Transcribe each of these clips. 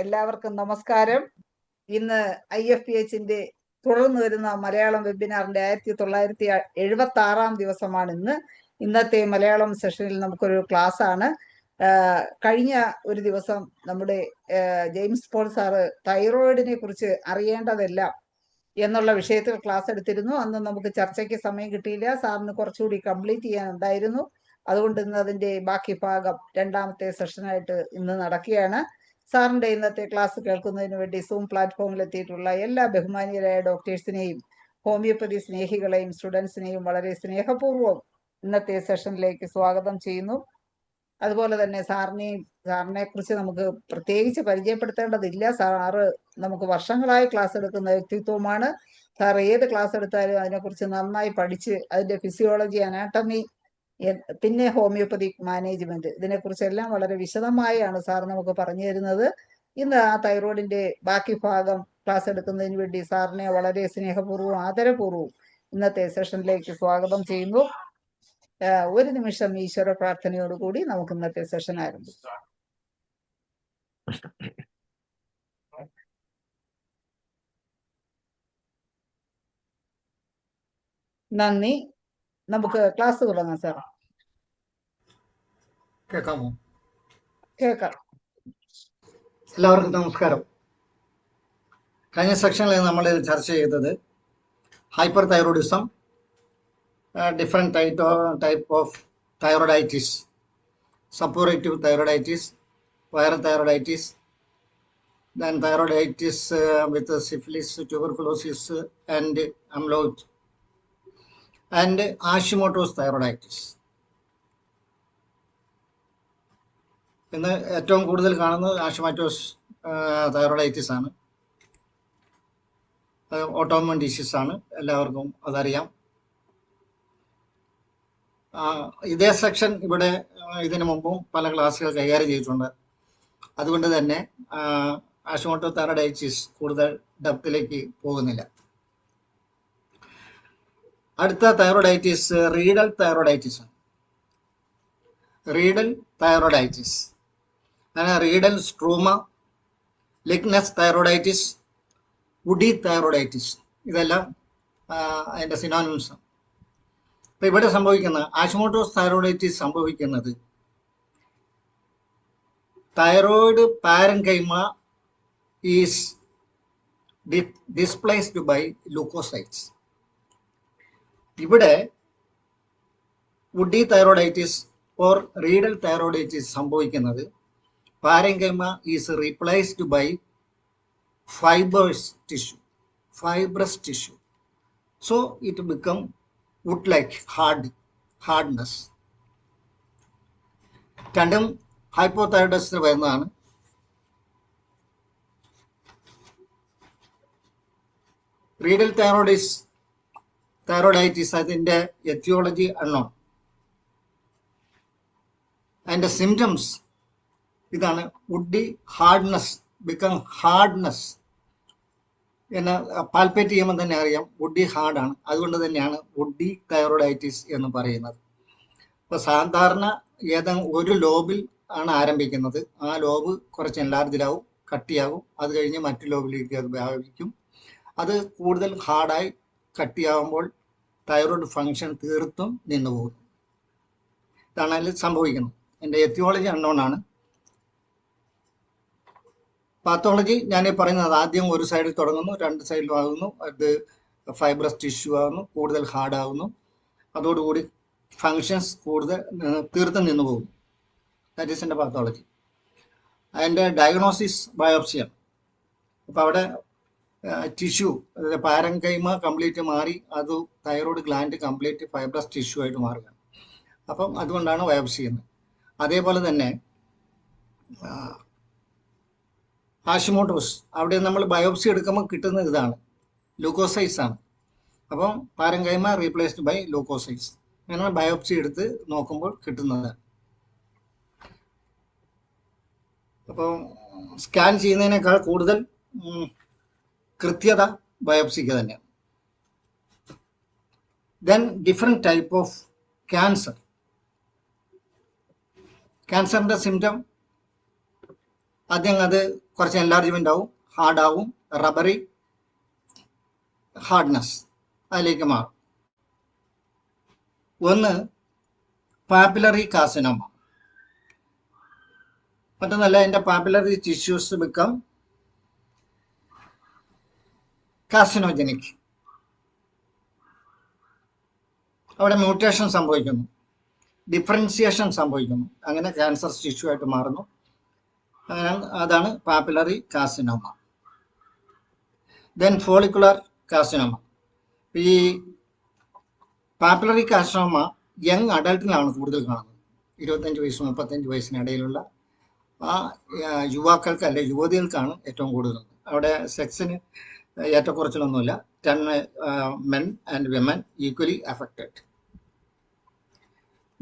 എല്ലാവർക്കും നമസ്കാരം. ഇന്ന് IFPHന്റെ തുടർന്ന് വരുന്ന മലയാളം വെബിനാറിന്റെ 1976 ദിവസമാണ് ഇന്ന്. ഇന്നത്തെ മലയാളം സെഷനിൽ നമുക്കൊരു ക്ലാസ് ആണ്. കഴിഞ്ഞ ഒരു ദിവസം നമ്മുടെ ജെയിംസ് പോൾ സാറ് തൈറോയിഡിനെ കുറിച്ച് അറിയേണ്ടതെല്ലാം എന്നുള്ള വിഷയത്തിൽ ക്ലാസ് എടുത്തിരുന്നു. അന്ന് നമുക്ക് ചർച്ചയ്ക്ക് സമയം കിട്ടിയില്ല. സാറിന് കുറച്ചുകൂടി കംപ്ലീറ്റ് ചെയ്യാനുണ്ടായിരുന്നു. അതുകൊണ്ട് ഇന്ന് അതിന്റെ ബാക്കി ഭാഗം രണ്ടാമത്തെ സെഷനായിട്ട് ഇന്ന് നടക്കുകയാണ്. സാറിന്റെ ഇന്നത്തെ ക്ലാസ് കേൾക്കുന്നതിന് വേണ്ടി സൂം പ്ലാറ്റ്ഫോമിൽ എത്തിയിട്ടുള്ള എല്ലാ ബഹുമാനീയരായ ഡോക്ടേഴ്സിനെയും ഹോമിയോപ്പതി സ്നേഹികളെയും സ്റ്റുഡൻസിനെയും വളരെ സ്നേഹപൂർവ്വം ഇന്നത്തെ സെഷനിലേക്ക് സ്വാഗതം ചെയ്യുന്നു. അതുപോലെ തന്നെ സാറിനെ കുറിച്ച് നമുക്ക് പ്രത്യേകിച്ച് പരിചയപ്പെടുത്തേണ്ടതില്ല. സാറ് നമുക്ക് വർഷങ്ങളായി ക്ലാസ് എടുക്കുന്ന വ്യക്തിത്വമാണ്. സാർ ഏത് ക്ലാസ് എടുത്താലും അതിനെക്കുറിച്ച് നന്നായി പഠിച്ച് അതിന്റെ ഫിസിയോളജി, അനാട്ടമി, പിന്നെ ഹോമിയോപ്പതിക് മാനേജ്മെന്റ്, ഇതിനെക്കുറിച്ചെല്ലാം വളരെ വിശദമായാണ് സാർ നമുക്ക് പറഞ്ഞു തരുന്നത്. ഇന്ന് ആ തൈറോയിഡിന്റെ ബാക്കി ഭാഗം ക്ലാസ് എടുക്കുന്നതിന് വേണ്ടി സാറിനെ വളരെ സ്നേഹപൂർവ്വം ആദരപൂർവ്വം ഇന്നത്തെ സെഷനിലേക്ക് സ്വാഗതം ചെയ്യുന്നു. ഒരു നിമിഷം ഈശ്വര പ്രാർത്ഥനയോടുകൂടി നമുക്ക് ഇന്നത്തെ സെഷൻ ആരംഭിക്കാം. നന്ദി. നമുക്ക് ക്ലാസ് തുടങ്ങാം സാർ. കേൾക്കാമോ? കേൾക്കാം. എല്ലാവർക്കും നമസ്കാരം. കഴിഞ്ഞ സെക്ഷനിൽ നമ്മൾ ചർച്ച ചെയ്തത് hyperthyroidism, different type of thyroiditis, suppurative thyroiditis, viral thyroiditis, then thyroiditis with syphilis, tuberculosis and amyloid, and Hashimoto's thyroiditis. ഇന്ന് ഏറ്റവും കൂടുതൽ കാണുന്നത് ഹാഷിമോട്ടോസ് തൈറോയിഡൈറ്റിസ് ആണ്. ഓട്ടോമിൻ ഡിസീസ് ആണ്, എല്ലാവർക്കും അതറിയാം. ഇതേ സെക്ഷൻ ഇവിടെ ഇതിനു മുമ്പും പല ക്ലാസ്സുകൾ കൈകാര്യം ചെയ്തിട്ടുണ്ട്. അതുകൊണ്ട് തന്നെ ഹാഷിമോട്ടോ തൈറോയിഡൈറ്റിസ് കൂടുതൽ ഡെപ്തിലേക്ക് പോകുന്നില്ല. അടുത്ത തൈറോയിഡൈറ്റിസ് റീഡൽ തൈറോയിഡൈറ്റിസ് ആണ്. Riedel thyroiditis, Riedel struma, ligneous thyroiditis, woody thyroiditis, ഇതെല്ലാം അതിൻ്റെ സിനോണിംസ് ആണ്. അപ്പം ഇവിടെ സംഭവിക്കുന്ന ഹാഷിമോട്ടോസ് തൈറോയിഡൈറ്റിസ് സംഭവിക്കുന്നത് thyroid parenchyma is displaced by leucocytes. ഇവിടെ woody thyroiditis or Riedel thyroiditis സംഭവിക്കുന്നത് parenchyma is replaced by fibrous tissue, so it become wood like hardness. രണ്ടും ഹൈപ്പോതൈറോയിഡിസത്തിൽ വരുന്നതാണ്. റീഡൽ തൈറോയിഡൈറ്റിസ് അതിന്റെ എത്തിയോളജി അൺനോൺ. അതിന്റെ സിംറ്റംസ് ഇതാണ്: വുഡി ഹാർഡ്നെസ്, ബിക്കം ഹാർഡ്നെസ്. എന്ന് palpate ചെയ്യുമ്പോൾ തന്നെ അറിയാം വുഡി ഹാർഡാണ്. അതുകൊണ്ട് തന്നെയാണ് വുഡി തൈറോയിഡൈറ്റിസ് എന്ന് പറയുന്നത്. അപ്പോൾ സാധാരണ ഏതെങ്കിലും ഒരു ലോബിൽ ആണ് ആരംഭിക്കുന്നത്. ആ ലോബ് കുറച്ച് എൻലാർജിലാവും, കട്ടിയാകും. അത് കഴിഞ്ഞ് മറ്റു ലോബിലേക്ക് അത് വ്യാപിക്കും. അത് കൂടുതൽ ഹാർഡായി കട്ടിയാകുമ്പോൾ തൈറോയിഡ് ഫങ്ഷൻ തീർത്തും നിന്നുപോകും. ഇതാണ് അതിൽ സംഭവിക്കുന്നത്. എൻ്റെ എത്തിയോളജി അൺനോൺ ആണ്. പാത്തോളജി ഞാൻ പറയുന്നത് ആദ്യം ഒരു സൈഡിൽ തുടങ്ങുന്നു, രണ്ട് സൈഡിലും ആകുന്നു, അത് ഫൈബ്രസ് ടിഷ്യൂ ആകുന്നു, കൂടുതൽ ഹാർഡ് ആകുന്നു. അതോടുകൂടി ഫങ്ഷൻസ് കൂടുതൽ തീർത്തും നിന്നു പോകും. ദാറ്റ് ഈസ് എൻ്റെ പാത്തോളജി. അതിൻ്റെ ഡയഗ്നോസിസ് ബയോപ്സിയാണ്. അപ്പോൾ അവിടെ ടിഷ്യൂ, അതായത് പാരൻകൈമ കംപ്ലീറ്റ് മാറി അത് thyroid gland complete fibrous tissue ആയിട്ട് മാറുകയാണ്. അപ്പം അതുകൊണ്ടാണ് ബയോപ്സി ചെയ്യുന്നത്. അതേപോലെ തന്നെ ഹാഷിമോട്ടോസ്, അവിടെ നമ്മൾ ബയോപ്സി എടുക്കുമ്പോൾ കിട്ടുന്നത് ഇതാണ്, ലൂക്കോസൈറ്റ്സ് ആണ്. അപ്പം പാരൻകൈമ റീപ്ലേസ്ഡ് ബൈ ലൂക്കോസൈറ്റ്സ്. അങ്ങനെ ബയോപ്സി എടുത്ത് നോക്കുമ്പോൾ കിട്ടുന്നത്. അപ്പോൾ സ്കാൻ ചെയ്യുന്നതിനേക്കാൾ കൂടുതൽ കൃത്യത ബയോപ്സിക്ക് തന്നെയാണ്. Then different type of cancer. ക്യാൻസറിൻ്റെ സിംറ്റം ആദ്യം അത് കുറച്ച് എൻലാർജ്മെൻ്റ് ആവും, ഹാർഡാവും, റബ്ബറി ഹാർഡ്നെസ് അതിലേക്ക് മാറും. ഒന്ന് പാപ്പിലറി കാർസിനോമ, മറ്റൊന്നല്ല എൻ്റെ പാപ്പിലറി ടിഷ്യൂസ് ബിക്കം കാർസിനോജനിക്. അവിടെ മ്യൂട്ടേഷൻ സംഭവിക്കുന്നു, ഡിഫറൻസിയേഷൻ സംഭവിക്കുന്നു, അങ്ങനെ ക്യാൻസർ ടിഷ്യൂ ആയിട്ട് മാറുന്നു. അങ്ങനെ അതാണ് papillary carcinoma. Then follicular carcinoma. ഈ പാപ്പിലറി കാർസിനോമ യങ് അഡൾട്ടിലാണ് കൂടുതൽ കാണുന്നത്. 25 വയസ്സ് 35 വയസ്സിനിടയിലുള്ള ആ യുവാക്കൾക്ക് അല്ലെ യുവതികൾക്കാണ് ഏറ്റവും കൂടുതൽ. അവിടെ സെക്സിന് ഏറ്റക്കുറച്ചിലൊന്നുമില്ല. 10 men and women equally affected.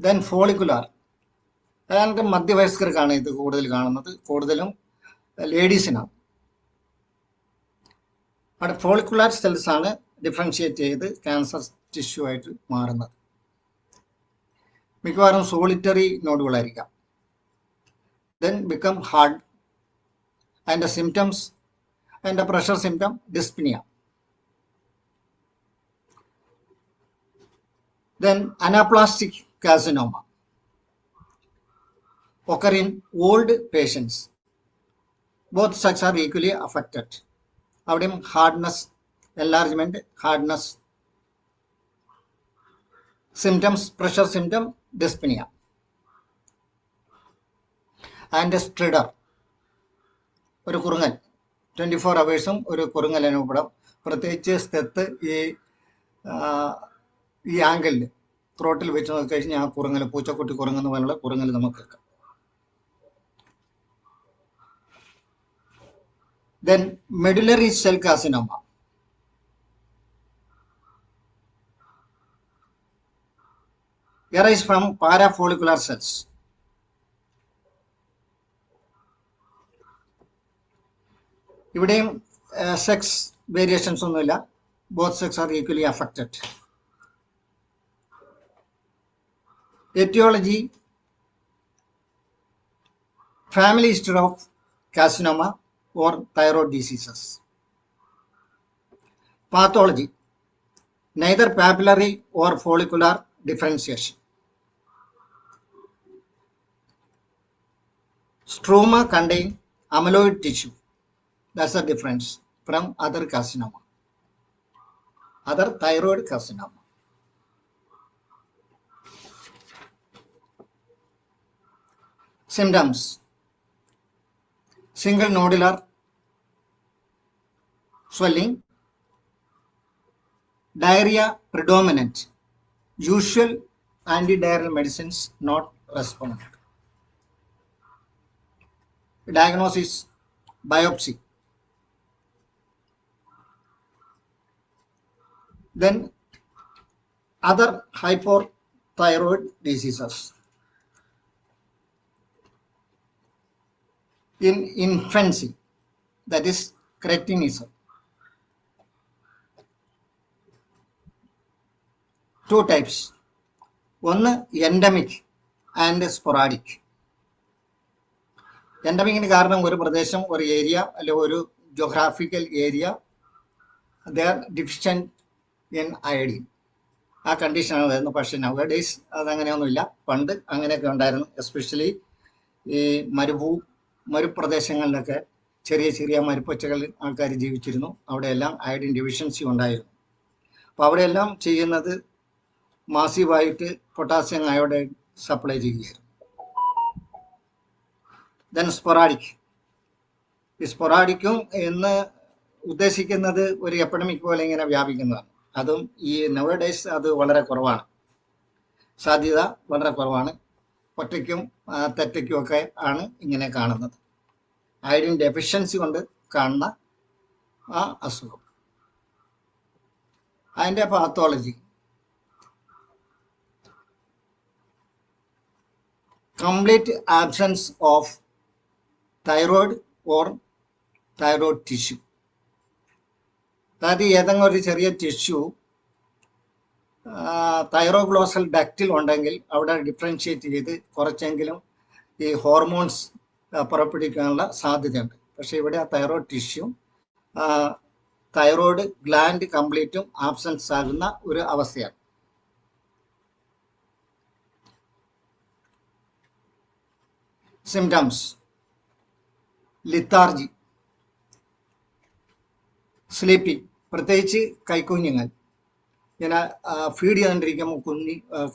Then follicular, അതായത് മധ്യവയസ്കർക്കാണ് ഇത് കൂടുതൽ കാണുന്നത്, കൂടുതലും ലേഡീസിനാണ്. അവിടെ ഫോളിക്കുലാർ സെൽസ് ആണ് ഡിഫറൻഷിയേറ്റ് ചെയ്ത് ക്യാൻസർ ടിഷ്യൂ ആയിട്ട് മാറുന്നത്. മിക്കവാറും സോളിറ്ററി നോഡുകളായിരിക്കാം. Then become hard. അതിൻ്റെ സിംറ്റംസ്, അതിൻ്റെ pressure symptom dyspnoea. Then anaplastic carcinoma occur in old patients. Both sexes are equally affected. അവിടെയും hardness, enlargement, hardness, symptoms, pressure symptom dyspnoea. And stridor, ഒരു കുറുങ്ങൽ, 24 hours ഒരു കുറുങ്ങൽ അനുഭവപ്പെടാം. പ്രത്യേകിച്ച് സ്ഥലത്ത് ഈ ആംഗിളിൽ ത്രോട്ടിൽ വെച്ച് നോക്കി കഴിഞ്ഞാൽ ആ കുറുങ്ങൽ, പൂച്ചക്കുട്ടി കുറുങ്ങുന്ന പോലുള്ള കുറുങ്ങൽ നമുക്ക് കേൾക്കാം. Then medullary cell carcinoma. arise from parafollicular cells. ഇവിടെയും സെക്സ് വേരിയേഷൻസ് ഒന്നുമില്ല. Both sex are equally affected. Etiology, family history of carcinoma or thyroid diseases. Pathology, neither papillary or follicular differentiation. Stroma contain amyloid tissue. That's the difference from other carcinoma, other thyroid carcinoma. Symptoms, single nodular swelling, diarrhea predominant, usual antidiarrheal medicines not responded. Diagnosis, biopsy. Then other hypothyroid diseases. In infancy, that is cretinism. 2 types. One endemic and sporadic. Endemic കാരണം ഒരു പ്രദേശം, ഒരു area അല്ലെങ്കിൽ ഒരു geographical area they are deficient in iodine. ആ കണ്ടീഷനാണ് വരുന്നത്. പക്ഷേ നവഡേയ്സ് അതങ്ങനെയൊന്നുമില്ല. പണ്ട് അങ്ങനെയൊക്കെ ഉണ്ടായിരുന്നു. എസ്പെഷ്യലി ഈ മരുപ്രദേശങ്ങളിലൊക്കെ ചെറിയ ചെറിയ മരുപ്പച്ചകളിൽ ആൾക്കാർ ജീവിച്ചിരുന്നു. അവിടെയെല്ലാം അയഡിൻ ഡെഫിഷ്യൻസി ഉണ്ടായിരുന്നു. അപ്പോൾ അവിടെയെല്ലാം ചെയ്യുന്നത് മാസീവായിട്ട് പൊട്ടാസ്യം അയോഡൈഡ് സപ്ലൈ ചെയ്യുകയായിരുന്നു. Then sporadic. ഈ സ്പൊറാഡിക്കും എന്ന് ഉദ്ദേശിക്കുന്നത് ഒരു എപ്പിഡമിക് പോലെ ഇങ്ങനെ വ്യാപിക്കുന്നതാണ്. അതും ഈ നവഡേയ്സ് അത് വളരെ കുറവാണ്, സാധ്യത വളരെ കുറവാണ്. ഒറ്റയ്ക്കും തെറ്റയ്ക്കും ഒക്കെ ആണ് ഇങ്ങനെ കാണുന്നത്. അയഡിൻ ഡെഫിഷ്യൻസി കൊണ്ട് കാണുന്ന ആ അസുഖം. അതിൻ്റെ pathology, complete absence of thyroid or thyroid tissue. അതായത് ഏതെങ്കിലും ഒരു ചെറിയ ടിഷ്യൂ തൈറോഗ്ലോസൽ ഡക്റ്റിൽ ഉണ്ടെങ്കിൽ അവിടെ ഡിഫറൻഷിയേറ്റ് ചെയ്ത് കുറച്ചെങ്കിലും ഈ ഹോർമോൺസ് പുറപ്പെടുവിക്കാനുള്ള സാധ്യതയുണ്ട്. പക്ഷെ ഇവിടെ ആ തൈറോയ്ഡ് ടിഷ്യൂ തൈറോയ്ഡ് ഗ്ലാൻഡ് കംപ്ലീറ്റും ആബ്സെൻസ് ആകുന്ന ഒരു അവസ്ഥയാണ്. സിംറ്റംസ്: ലിത്താർജി, സ്ലീപ്പി, പ്രത്യേകിച്ച് കൈക്കുഞ്ഞുങ്ങൾ ഇങ്ങനെ ഫീഡ് ചെയ്തുകൊണ്ടിരിക്കുമ്പോൾ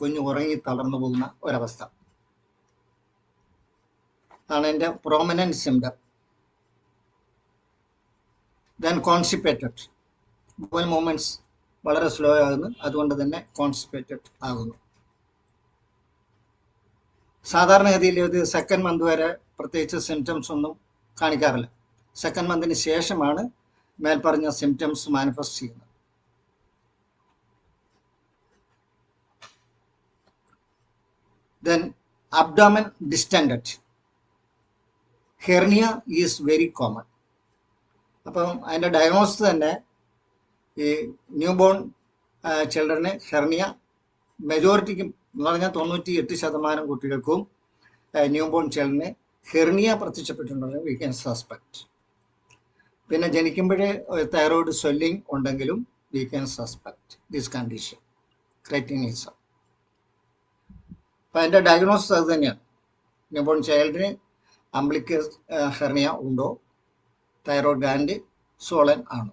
കുഞ്ഞ് ഉറങ്ങി തളർന്നു പോകുന്ന ഒരവസ്ഥ ആണ് എൻ്റെ prominent symptom. Then constipated, bowel movements വളരെ സ്ലോ ആകുന്നു, അതുകൊണ്ട് തന്നെ കോൺസ്റ്റിപ്പേറ്റഡ് ആകുന്നു. സാധാരണഗതിയിൽ ഇത് സെക്കൻഡ് മന്ത് വരെ പ്രത്യേകിച്ച് സിംറ്റംസ് ഒന്നും കാണിക്കാറില്ല. സെക്കൻഡ് മന്തിന് ശേഷമാണ് മേൽപ്പറഞ്ഞ സിംറ്റംസ് മാനിഫെസ്റ്റ് ചെയ്യുന്നത്. Then abdomen distended, hernia is very common. അപ്പം അതിൻ്റെ ഡയഗ്നോസിസ് തന്നെ ഈ ന്യൂ ബോൺ ചിൽഡ്രന് ഹെർണിയ മെജോറിറ്റിക്കും എന്ന് പറഞ്ഞാൽ 98% കുട്ടികൾക്കും ന്യൂ ബോൺ ചിൽഡ്രന് ഹെർണിയ പ്രത്യക്ഷപ്പെട്ടിട്ടുണ്ടെങ്കിൽ വി ക്യാൻ സസ്പെക്ട്. പിന്നെ ജനിക്കുമ്പോഴേ തൈറോയ്ഡ് സ്വെല്ലിംഗ് ഉണ്ടെങ്കിലും we can suspect this condition cretinism. അപ്പം അതിൻ്റെ ഡയഗ്നോസിസ് അത് തന്നെയാണ്. ന്യൂബോൺ ചൈൽഡിന് അംബ്ലിക്കസ് ഹെർണിയ ഉണ്ടോ, തൈറോയ്ഡ് ഗ്ലാൻഡ് സോളൻ ആണോ.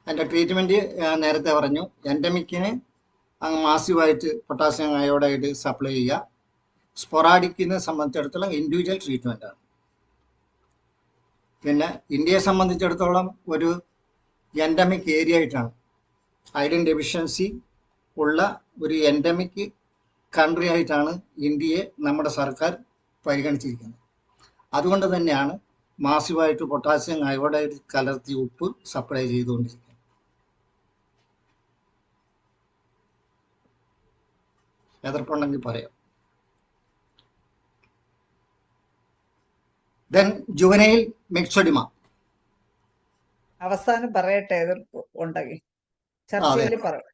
അതിൻ്റെ ട്രീറ്റ്മെൻറ്റ് നേരത്തെ പറഞ്ഞു. എൻഡമിക്കിന് മാസീവായിട്ട് പൊട്ടാസ്യം അയോഡൈഡ് സപ്ലൈ ചെയ്യുക. സ്പൊറാഡിക്കിനെ സംബന്ധിച്ചിടത്തോളം ഇൻഡിവിജ്വൽ ട്രീറ്റ്മെൻറ്റാണ്. പിന്നെ ഇന്ത്യയെ സംബന്ധിച്ചിടത്തോളം ഒരു എൻഡമിക് ഏരിയ ആയിട്ടാണ്, അയഡിൻ ഡെഫിഷ്യൻസി ഉള്ള ഒരു എൻഡമിക് കൺട്രി ആയിട്ടാണ് ഇന്ത്യയെ നമ്മുടെ സർക്കാർ പരിഗണിച്ചിരിക്കുന്നത്. അതുകൊണ്ട് തന്നെയാണ് മാസീവായിട്ട് പൊട്ടാസ്യം അയോഡൈഡ് കലർത്തി ഉപ്പ് സപ്ലൈ ചെയ്തുകൊണ്ടിരിക്കുന്നത്. എതിർപ്പുണ്ടെങ്കിൽ പറയാം. Then juvenile myxoedema. അവസാനം പറയട്ടെ, എതിർപ്പ് ഉണ്ടെങ്കിൽ ചർച്ചയിൽ പറയാം.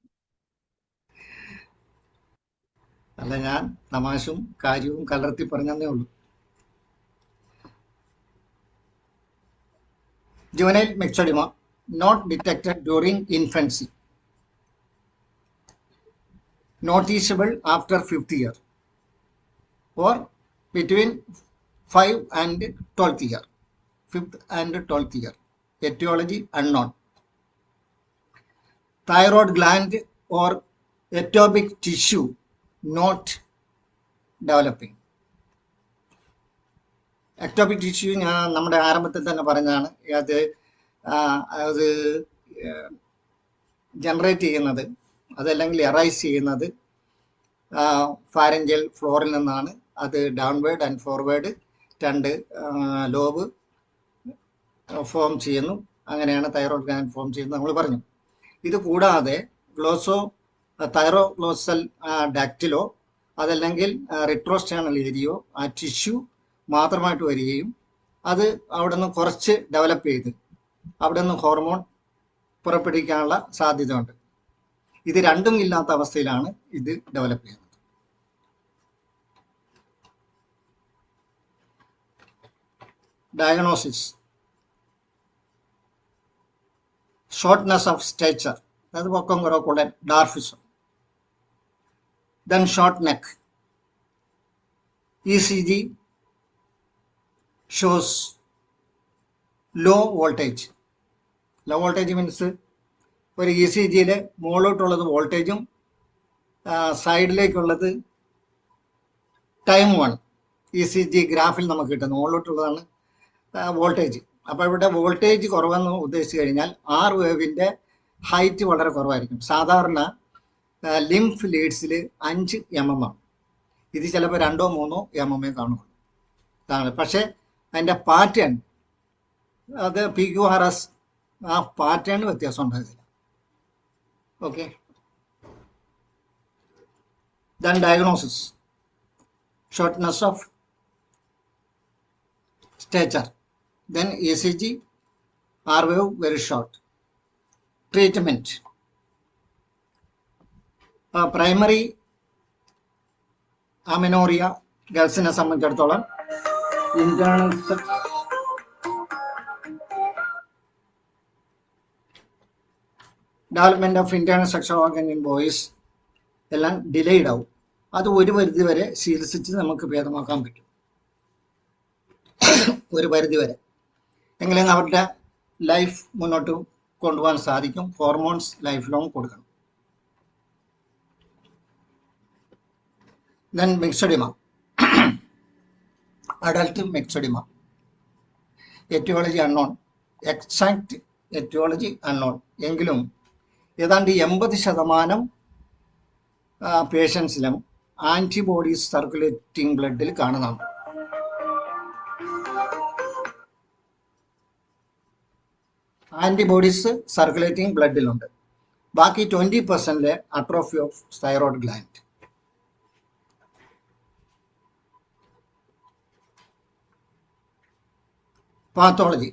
അല്ല, ഞാൻ തമാശയും കാര്യവും കലർത്തി പറഞ്ഞതേ ഉള്ളൂ. Juvenile myxoedema not detected during infancy, noticeable after 5th year or between 5 and 12th year. 5th and 12th year. Etiology unknown. Thyroid gland or ectopic tissue not developing. Ectopic tissue ഞാൻ നമ്മുടെ ആരംഭത്തിൽ തന്നെ പറഞ്ഞതാണ്. അത് ജനറേറ്റ് ചെയ്യുന്നത്, അതല്ലെങ്കിൽ arise ചെയ്യുന്നത് pharyngeal ഫ്ലോറിൽ നിന്നാണ്. അത് downward and forward 2 lobe form ചെയ്യുന്നു. അങ്ങനെയാണ് തൈറോയ്ഡ് ഗ്ലാൻഡ് ഫോം ചെയ്യുന്നത് നമ്മൾ പറഞ്ഞു. ഇത് കൂടാതെ തൈറോഗ്ലോസൽ ഡാക്റ്റിലോ അതല്ലെങ്കിൽ റിട്രോസ്റ്റേണൽ ഏരിയയോ ആ ടിഷ്യൂ മാത്രമായിട്ട് വരികയും അത് അവിടെ നിന്ന് കുറച്ച് ഡെവലപ്പ് ചെയ്ത് അവിടെ നിന്ന് ഹോർമോൺ പുറപ്പെടുവിക്കാനുള്ള സാധ്യത ഉണ്ട്. ഇത് രണ്ടും ഇല്ലാത്ത അവസ്ഥയിലാണ് ഇത് ഡെവലപ്പ് ചെയ്യുന്നത്. ഡയഗ്നോസിസ്: ഷോർട്ട്നെസ് ഓഫ് സ്റ്റേച്ചർ, അതായത് പൊക്കം കുറവുള്ള dwarfism. Then short neck. ECG shows low voltage. Low voltage means ഒരു ECGയിൽ മുകളിലോട്ടുള്ളത് വോൾട്ടേജും സൈഡിലേക്കുള്ളത് ടൈമുമാണ്. ECG ഗ്രാഫിൽ നമുക്ക് കിട്ടുന്നത് മുകളിലോട്ടുള്ളതാണ് വോൾട്ടേജ്. അപ്പോൾ ഇവിടെ വോൾട്ടേജ് കുറവെന്ന് ഉദ്ദേശിച്ചു കഴിഞ്ഞാൽ R വേവിൻ്റെ ഹൈറ്റ് വളരെ കുറവായിരിക്കും. സാധാരണ ലിംഫ് ലീഡ്സിൽ 5 mm ആണ്. ഇത് ചിലപ്പോൾ 2 3 mm കാണുള്ളൂ. പക്ഷേ അതിൻ്റെ പാറ്റേൺ, അത് PQRS, ആ പാറ്റേൺ വ്യത്യാസം ഉണ്ടാകില്ല. Okay. Then diagnosis: shortness of stature. Then ECG, R wave very short. Treatment: primary amenorrhoea ഗേൾസിനെ സംബന്ധിച്ചിടത്തോളം internal sex development of internal sexual organ in boys എല്ലാം ഡിലേഡ് ആവും. അത് ഒരു പരിധി വരെ ചികിത്സിച്ച് നമുക്ക് ഭേദമാക്കാൻ പറ്റും, ഒരു പരിധി വരെ. എങ്കിലും അവരുടെ ലൈഫ് മുന്നോട്ട് കൊണ്ടുപോകാൻ സാധിക്കും. ഹോർമോൺസ് ലൈഫ് ലോങ് കൊടുക്കണം. Then myxoedema, adult myxoedema. Aetiology unknown, exact aetiology unknown. എങ്കിലും ഏതാണ്ട് 80% പേഷ്യൻസിലും ആന്റിബോഡീസ് സർക്കുലേറ്റിംഗ് ബ്ലഡിൽ കാണുന്നുണ്ട്. ആന്റിബോഡീസ് സർക്കുലേറ്റിംഗ് ബ്ലഡിലുണ്ട്. ബാക്കി 20% atrophy of thyroid gland. Pathology,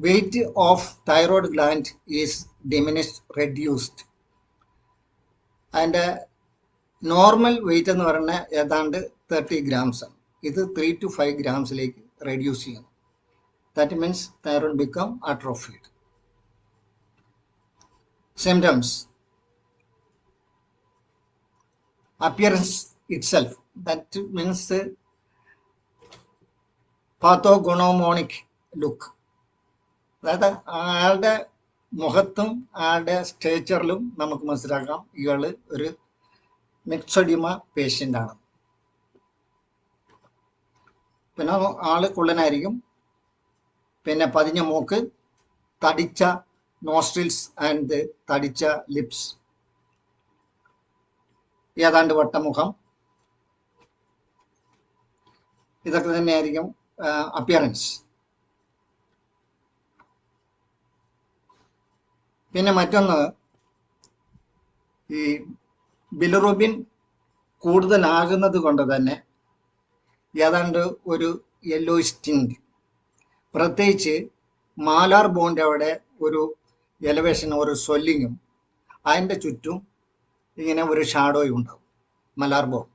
weight of thyroid gland is diminished, reduced, and normal weight എന്ന് പറഞ്ഞാൽ ഏതാണ്ട് 30 grams ആണ്. ഇത് 3 to 5 grams റെഡ്യൂസ് ചെയ്യുന്നു. That means thyroid become atrophied. Symptoms, appearance itself, that means pathognomonic look. അതായത് അയാളുടെ മുഖത്തും അയാളുടെ സ്റ്റേച്ചറിലും നമുക്ക് മനസ്സിലാക്കാം ഇയാള് ഒരു മിക്സഡിമ പേഷ്യൻ്റ് ആണ്. പിന്നെ ആള് കുള്ളനായിരിക്കും. പിന്നെ പതിഞ്ഞ മൂക്ക്, തടിച്ച നോസ്ട്രിൽസ് ആൻഡ് തടിച്ച ലിപ്സ്, ഏതാണ്ട് വട്ടമുഖം. ഇതൊക്കെ തന്നെയായിരിക്കും അപ്പിയറൻസ്. പിന്നെ മറ്റൊന്ന്, ഈ ബിലിറുബിൻ കൂടുതലാകുന്നത് കൊണ്ട് തന്നെ ഏതാണ്ട് ഒരു യെല്ലോയിഷ് ടിന്റ്, പ്രത്യേകിച്ച് മാലാർ ബോണ്ട് അവിടെ ഒരു എലവേഷനും ഒരു സ്വെല്ലിങ്ങും അതിൻ്റെ ചുറ്റും ഇങ്ങനെ ഒരു ഷാഡോയും ഉണ്ടാവും, മലാർ ബോൺ.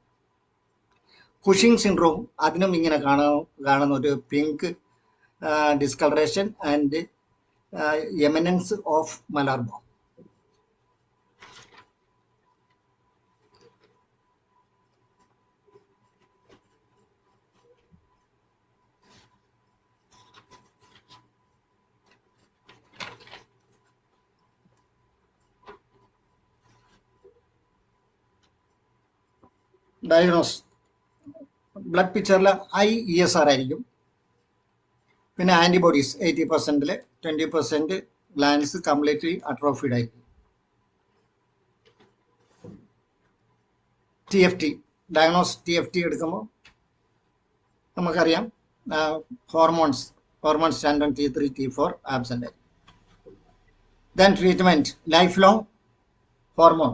കുഷിംഗ് സിൻഡ്രോം, അതിനും ഇങ്ങനെ കാണുന്ന ഒരു pink discolouration and eminence of malar bone. Diagnose, blood പിക്ചറിൽ IESR ആയിരിക്കും. പിന്നെ ആന്റിബോഡീസ് 80%, 20% ഗ്ലാൻസ് കംപ്ലീറ്റ്ലി അട്രോഫീഡ് ആയിരിക്കും. TFT, ഡയഗ്നോസ് TFT എടുക്കുമ്പോൾ നമുക്കറിയാം ഹോർമോൺസ് 2, T3, T4 ആബ്സെന്റ് ആയിരിക്കും. Then treatment, life long hormone.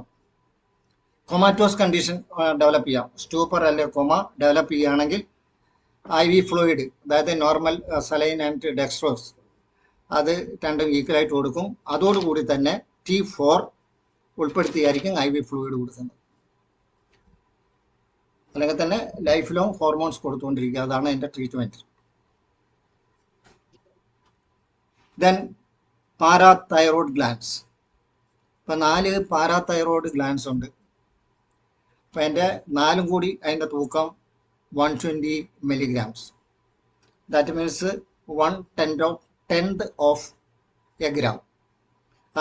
കൊമാറ്റോസ് condition develop ചെയ്യാം. സ്റ്റൂപ്പർ അല്ലെങ്കിൽ കൊമ ഡെവലപ്പ് ചെയ്യുകയാണെങ്കിൽ IV ഫ്ലൂയിഡ്, അതായത് നോർമൽ സലൈൻ ആൻഡ് ഡെക്സ്ട്രോസ്, അത് രണ്ടും ഈക്വലായിട്ട് കൊടുക്കും. അതോടുകൂടി തന്നെ T4 ഉൾപ്പെടുത്തിയായിരിക്കും IV ഫ്ലൂയിഡ് കൊടുക്കുന്നത്. അല്ലെങ്കിൽ തന്നെ ലൈഫ് ലോങ് ഹോർമോൺസ് കൊടുത്തുകൊണ്ടിരിക്കുക. അതാണ് അതിൻ്റെ ട്രീറ്റ്മെൻറ്റ്. Then parathyroid glands. ഇപ്പം 4 പാരാതൈറോയ്ഡ് ഗ്ലാൻഡ്സ് ഉണ്ട്. അപ്പം എൻ്റെ 4 കൂടി അതിൻ്റെ തൂക്കം 120 milligrams. That means 1/10 of A gram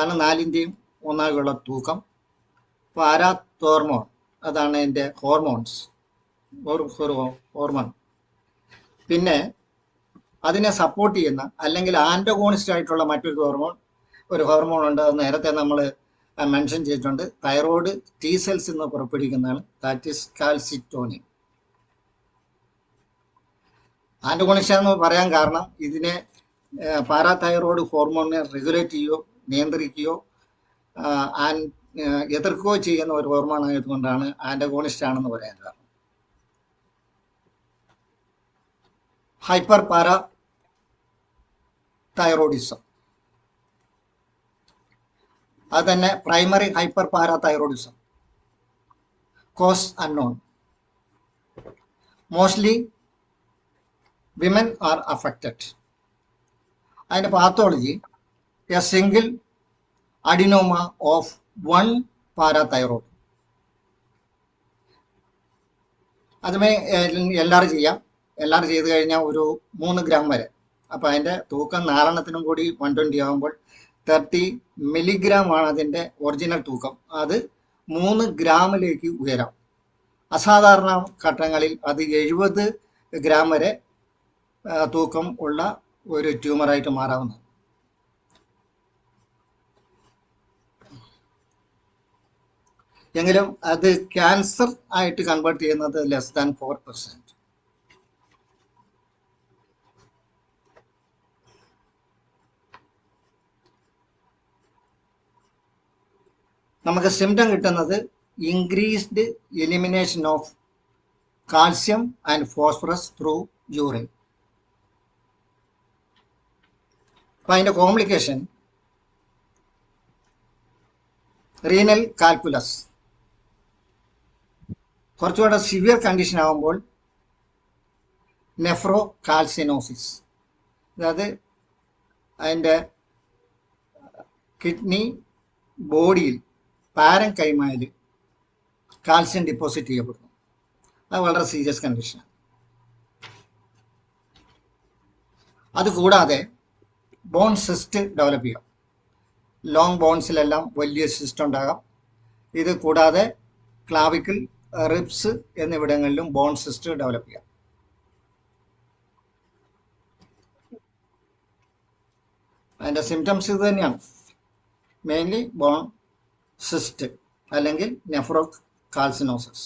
ആണ് 4ൻ്റെയും ഒന്നാകുള്ള തൂക്കം. പാരാതോർമോൺ, അതാണ് എൻ്റെ ഹോർമോൺസ്, ഹോർമോൺ. പിന്നെ അതിനെ സപ്പോർട്ട് ചെയ്യുന്ന അല്ലെങ്കിൽ ആൻറ്റഗോണിസ്റ്റ് ആയിട്ടുള്ള മറ്റൊരു ഹോർമോൺ ഉണ്ട്. അത് നേരത്തെ നമ്മൾ മെൻഷൻ ചെയ്തിട്ടുണ്ട്. തൈറോയ്ഡ് T സെൽസ് എന്ന് പുറപ്പെടുവിക്കുന്നതാണ്. That is calcitonin. ആൻറ്റഗോണിസ്റ്റ് എന്ന് പറയാൻ കാരണം ഇതിനെ പാരാതൈറോയ്ഡ് ഹോർമോണിനെ റെഗുലേറ്റ് ചെയ്യുകയോ നിയന്ത്രിക്കുകയോ എതിർക്കുകയോ ചെയ്യുന്ന ഒരു ഹോർമോൺ ആയതുകൊണ്ടാണ് ആൻറ്റഗോണിസ്റ്റ് ആണെന്ന് പറയാൻ കാരണം. ഹൈപ്പർ പാരാതൈറോയിഡിസം, അത് തന്നെ primary hyper parathyroidism. cause unknown. Mostly women are affected. And pathology, a single adenoma of one parathyroid. അതുമേ LR ചെയ്യാം. LR ചെയ്ത് കഴിഞ്ഞാൽ ഒരു 3 ഗ്രാം വരെ. അപ്പോൾ അതിൻ്റെ തൂക്കം 4 കൂടി 120 ആകുമ്പോൾ 30 മില്ലിഗ്രാം ആണ് അതിൻ്റെ ഒറിജിനൽ തൂക്കം. അത് 3 ഗ്രാമിലേക്ക് ഉയരാം. അസാധാരണ ഘട്ടങ്ങളിൽ അത് 70 ഗ്രാം വരെ തൂക്കം ഉള്ള ഒരു ട്യൂമറായിട്ട് മാറാവുന്നതാണ്. എങ്കിലും അത് ക്യാൻസർ ആയിട്ട് കൺവേർട്ട് ചെയ്യുന്നത് ലെസ് ദാൻ 4%. നമുക്ക് സിംറ്റം കിട്ടുന്നത് increased elimination of calcium and phosphorus through urine. അപ്പം അതിൻ്റെ കോംപ്ലിക്കേഷൻ റീനൽ കാൽക്കുലസ്. കുറച്ചുകൂടെ സിവിയർ കണ്ടീഷൻ ആകുമ്പോൾ നെഫ്രോ കാൽസിനോസിസ്, അതായത് അതിൻ്റെ കിഡ്നി ബോഡിയിൽ പാരം കൈമായിൽ കാൽസ്യം ഡിപ്പോസിറ്റ് ചെയ്യപ്പെടുന്നു. അത് വളരെ സീരിയസ് കണ്ടീഷനാണ്. അതുകൂടാതെ ബോൺ സിസ്റ്റ് ഡെവലപ്പ് ചെയ്യാം. ലോങ് ബോൺസിലെല്ലാം വലിയ സിസ്റ്റ് ഉണ്ടാകാം. ഇത് കൂടാതെ ക്ലാവിക്കിൾ, റിബ്സ് എന്നിവിടങ്ങളിലും ബോൺ സിസ്റ്റ് ഡെവലപ്പ് ചെയ്യാം. അതിൻ്റെ സിംറ്റംസ് ഇത് തന്നെയാണ്. മെയിൻലി ബോൺ സിസ്റ്റ് അല്ലെങ്കിൽ nephro കാൽസിനോസിസ്.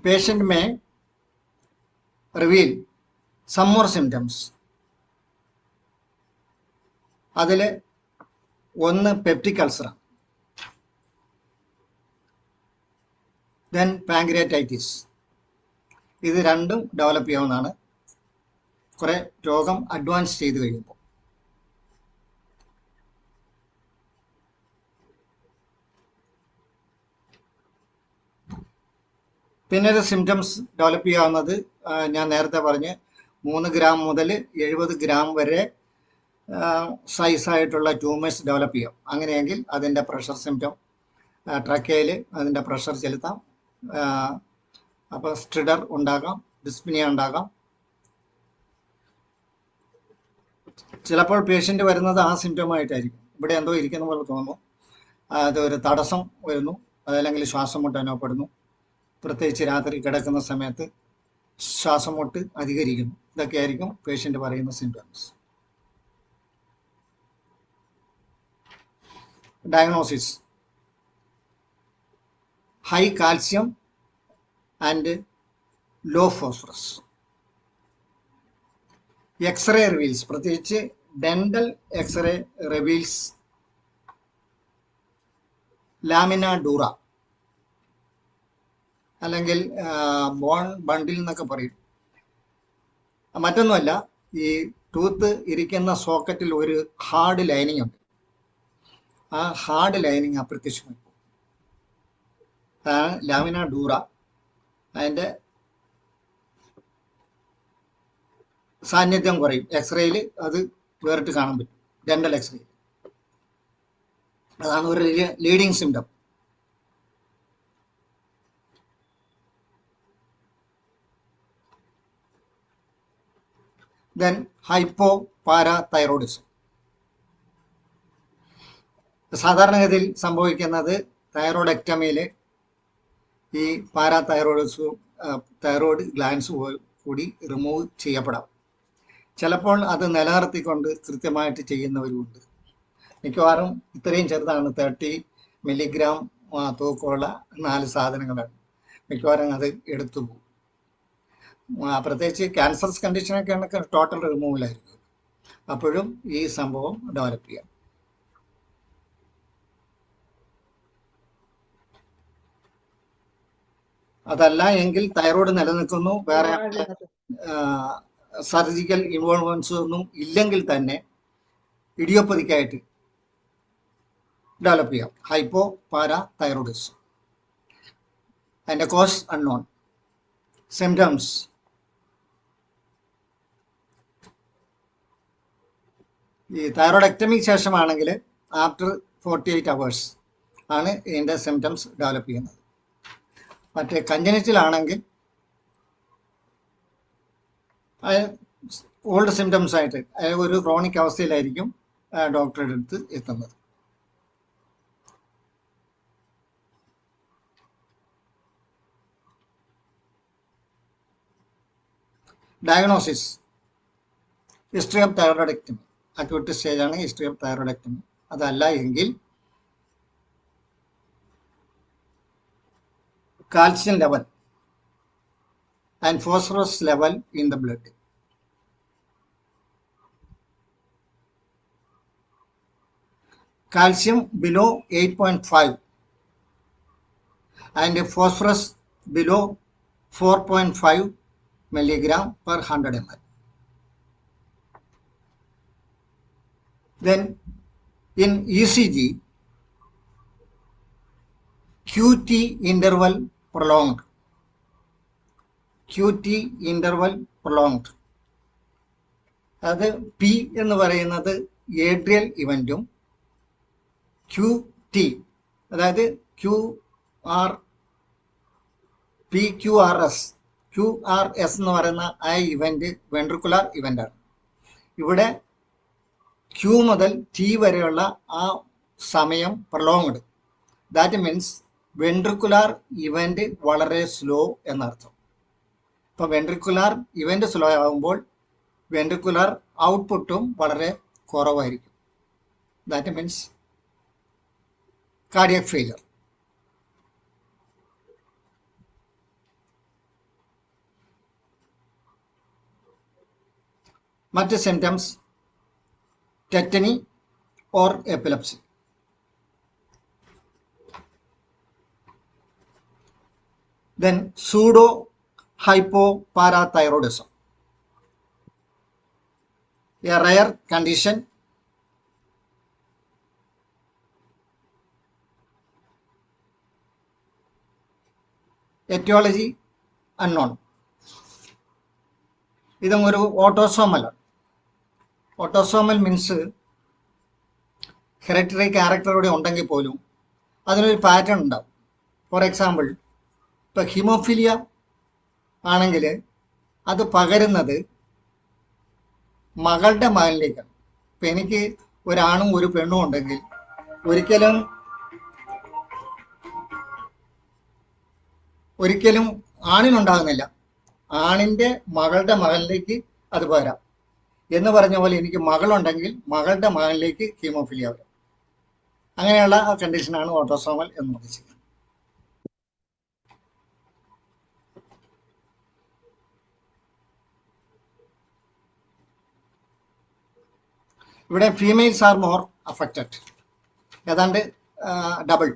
Patient may reveal some more symptoms. അതിൽ ഒന്ന് പെപ്റ്റിക് അൾസറാണ്. Then pancreatitis. ഇത് രണ്ടും ഡെവലപ്പ് ചെയ്യാവുന്നതാണ് കുറെ രോഗം അഡ്വാൻസ് ചെയ്ത് കഴിയുമ്പോൾ. പിന്നീട് സിംറ്റംസ് ഡെവലപ്പ് ചെയ്യാവുന്നത് ഞാൻ നേരത്തെ പറഞ്ഞ് 3 ഗ്രാം മുതൽ 70 ഗ്രാം വരെ സൈസായിട്ടുള്ള ട്യൂമേഴ്സ് ഡെവലപ്പ് ചെയ്യാം. അങ്ങനെയെങ്കിൽ അതിൻ്റെ പ്രഷർ സിംറ്റം, ട്രക്കയിൽ അതിൻ്റെ പ്രഷർ ചെലുത്താം. അപ്പോൾ സ്ട്രിഡർ ഉണ്ടാകാം, ഡിസ്പിനിയ ഉണ്ടാകാം. ചിലപ്പോൾ പേഷ്യൻ്റ് വരുന്നത് ആ സിംറ്റമായിട്ടായിരിക്കും. ഇവിടെ എന്തോ ഇരിക്കുന്ന പോലെ തോന്നുന്നു, അതൊരു തടസ്സം വരുന്നു, അതല്ലെങ്കിൽ ശ്വാസം മുട്ട് അനുഭവപ്പെടുന്നു. പ്രത്യേകിച്ച് രാത്രി കിടക്കുന്ന സമയത്ത് ശ്വാസം മുട്ട് അധികരിക്കുന്നു. ഇതൊക്കെയായിരിക്കും പേഷ്യൻ്റ് പറയുന്ന symptoms. Diagnosis: high calcium and low phosphorus. X-ray reveals, പ്രത്യേകിച്ച് dental x-ray reveals lamina dura അല്ലെങ്കിൽ ബോൺ ബണ്ടിൽ എന്നൊക്കെ പറയും. മറ്റൊന്നുമല്ല, ഈ ടൂത്ത് ഇരിക്കുന്ന സോക്കറ്റിൽ ഒരു ഹാർഡ് ലൈനിങ് ഉണ്ട്. ആ ഹാർഡ് ലൈനിങ് അപ്രത്യക്ഷമായി പോകും. അതാണ് ലാമിന ഡൂറ. അതിൻ്റെ സാന്നിധ്യം കുറയും. എക്സ്റേയിൽ അത് വേറിട്ട് കാണാൻ പറ്റും, ഡെന്റൽ എക്സ്റേയിൽ. അതാണ് ഒരു ലീഡിങ് സിംറ്റം. ദെൻ ഹൈപ്പോപാരാതൈറോയിഡിസം. സാധാരണഗതിയിൽ സംഭവിക്കുന്നത് തൈറോയിഡെക്ടമിയിൽ ഈ പാരാതൈറോയിഡ്സും തൈറോയിഡ് ഗ്ലാൻസ് കൂടി റിമൂവ് ചെയ്യപ്പെടാം. ചിലപ്പോൾ അത് നിലനിർത്തിക്കൊണ്ട് കൃത്യമായിട്ട് ചെയ്യുന്നവരുമുണ്ട്. മിക്കവാറും ഇത്രയും ചെറുതാണ്, 30 മില്ലിഗ്രാം തൂക്കമുള്ള 4 സാധനങ്ങളാണ്. മിക്കവാറും അത് എടുത്തു പോകും. പ്രത്യേകിച്ച് ക്യാൻസർ കണ്ടീഷനൊക്കെ ആണെങ്കിൽ ടോട്ടൽ റിമൂവലായിരിക്കും. അപ്പോഴും ഈ സംഭവം ഡെവലപ്പ് ചെയ്യാം. അതല്ല എങ്കിൽ തൈറോയ്ഡ് നിലനിൽക്കുന്നു, വേറെ സർജിക്കൽ ഇൻവോൾവ്മെന്റ്സ് ഒന്നും ഇല്ലെങ്കിൽ തന്നെ ഇഡിയോപ്പതിക്കായിട്ട് ഡെവലപ്പ് ചെയ്യാം ഹൈപ്പോ പാരാ തൈറോയിഡിസം. അതിൻ്റെ കോസ് അൺനോൺ. സിംറ്റംസ് ഈ തൈറോയിഡക്ടമിക്ക് ശേഷമാണെങ്കിൽ ആഫ്റ്റർ 48 hours ആണ് ഇതിൻ്റെ സിംറ്റംസ് ഡെവലപ്പ് ചെയ്യുന്നത്. മറ്റേ കഞ്ചനിറ്റിലാണെങ്കിൽ ഓൾഡ് സിംറ്റംസ് ആയിട്ട് ഒരു ക്രോണിക് അവസ്ഥയിലായിരിക്കും ഡോക്ടറുടെ അടുത്ത് എത്തുന്നത്. Diagnosis history of thyroidectomy. Acute സ്റ്റേജാണ് ഹിസ്റ്ററി ഓഫ് തൈറോയിഡക്ടമി. അതല്ല എങ്കിൽ calcium level and phosphorus level in the blood. Calcium below 8.5 and phosphorus below 4.5 milligram per 100 ml. Then in ECG, QT interval prolonged. QT interval prolonged. അത് P എന്ന് പറയുന്നത് atrial ഇവന്റും QT അതായത് PQRS എന്ന് പറയുന്ന ആ event ventricular ഇവന്റാണ്. ഇവിടെ Q മുതൽ T വരെയുള്ള ആ സമയം prolonged. That means ventricular event വളരെ സ്ലോ എന്നർത്ഥം. അപ്പോൾ വെൻട്രിക്കുലാർ ഇവന്റ് സ്ലോ ആകുമ്പോൾ വെൻട്രിക്കുലാർ ഔട്ട്പുട്ടും വളരെ കുറവായിരിക്കും. That means cardiac failure. മറ്റ് symptoms tetany or epilepsy. Then pseudo hypoparathyroidism, a rare condition. Aetiology unknown. ഇതും ഒരു ഓട്ടോസോമലാണ്. ഓട്ടോസോമൽ മീൻസ് ഹെറിറ്ററി ക്യാരക്ടറോടെ ഉണ്ടെങ്കിൽ പോലും അതിനൊരു പാറ്റേൺ ഉണ്ടാവും. ഫോർ എക്സാമ്പിൾ ഇപ്പോൾ ഹിമോഫിലിയ ആണെങ്കിൽ അത് പകരുന്നത് മകളുടെ മകനിലേക്കാണ്. ഇപ്പം എനിക്ക് ഒരാണും ഒരു പെണ്ണും ഉണ്ടെങ്കിൽ ഒരിക്കലും ആണിനുണ്ടാകുന്നില്ല, ആണിൻ്റെ മകളുടെ മകനിലേക്ക് അത് പകരാം. എന്ന് പറഞ്ഞ പോലെ എനിക്ക് മകളുണ്ടെങ്കിൽ മകളുടെ മകനിലേക്ക് ഹീമോഫിലിയ വരാം. അങ്ങനെയുള്ള ആ കണ്ടീഷനാണ് ഓട്ടോസോമൽ എന്ന് ഉദ്ദേശിക്കുന്നത്. ഇവിടെ ഫീമെയിൽസ് ആർ മോർ അഫക്റ്റഡ്. ഏതാണ്ട് ഡബിൾ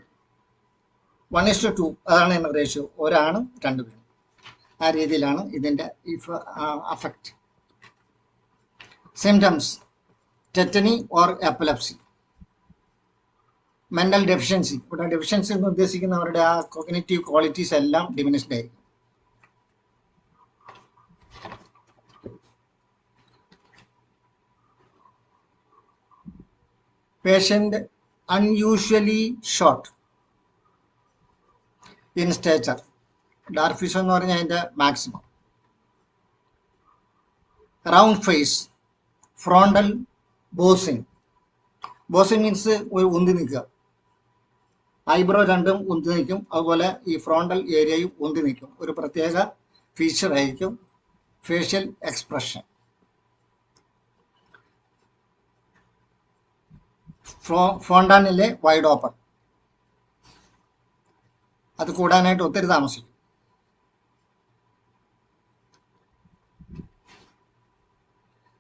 1:2 അതാണ് റേഷ്യോ. ഒരാണും 2 പെണ്ണും. ആ രീതിയിലാണ് ഇതിൻ്റെ affect. Symptoms tetany or epilepsy. Mental deficiency. ഇവിടെ ഡെഫിഷ്യൻസി എന്ന് ഉദ്ദേശിക്കുന്നവരുടെ ആ കോഗ്നിറ്റീവ് ക്വാളിറ്റീസ് എല്ലാം ഡിമിനിഷ്ഡ് ആയിരിക്കും. Patient unusually short in stature. Dwarfish എന്ന് പറഞ്ഞാൽ അതിൻ്റെ maximum. Round face, frontal bossing. Bossing means ഒരു ഉന്തി നിൽക്കുക. ഐബ്രോ രണ്ടും ഉന്തി നിൽക്കും, അതുപോലെ ഈ ഫ്രോണ്ടൽ ഏരിയയും ഉന്തി നിൽക്കും. ഒരു പ്രത്യേക ഫീച്ചർ ആയിരിക്കും facial expression. Fontanelle wide open. അത് കൂടാനായിട്ട് ഒത്തിരി താമസിക്കും.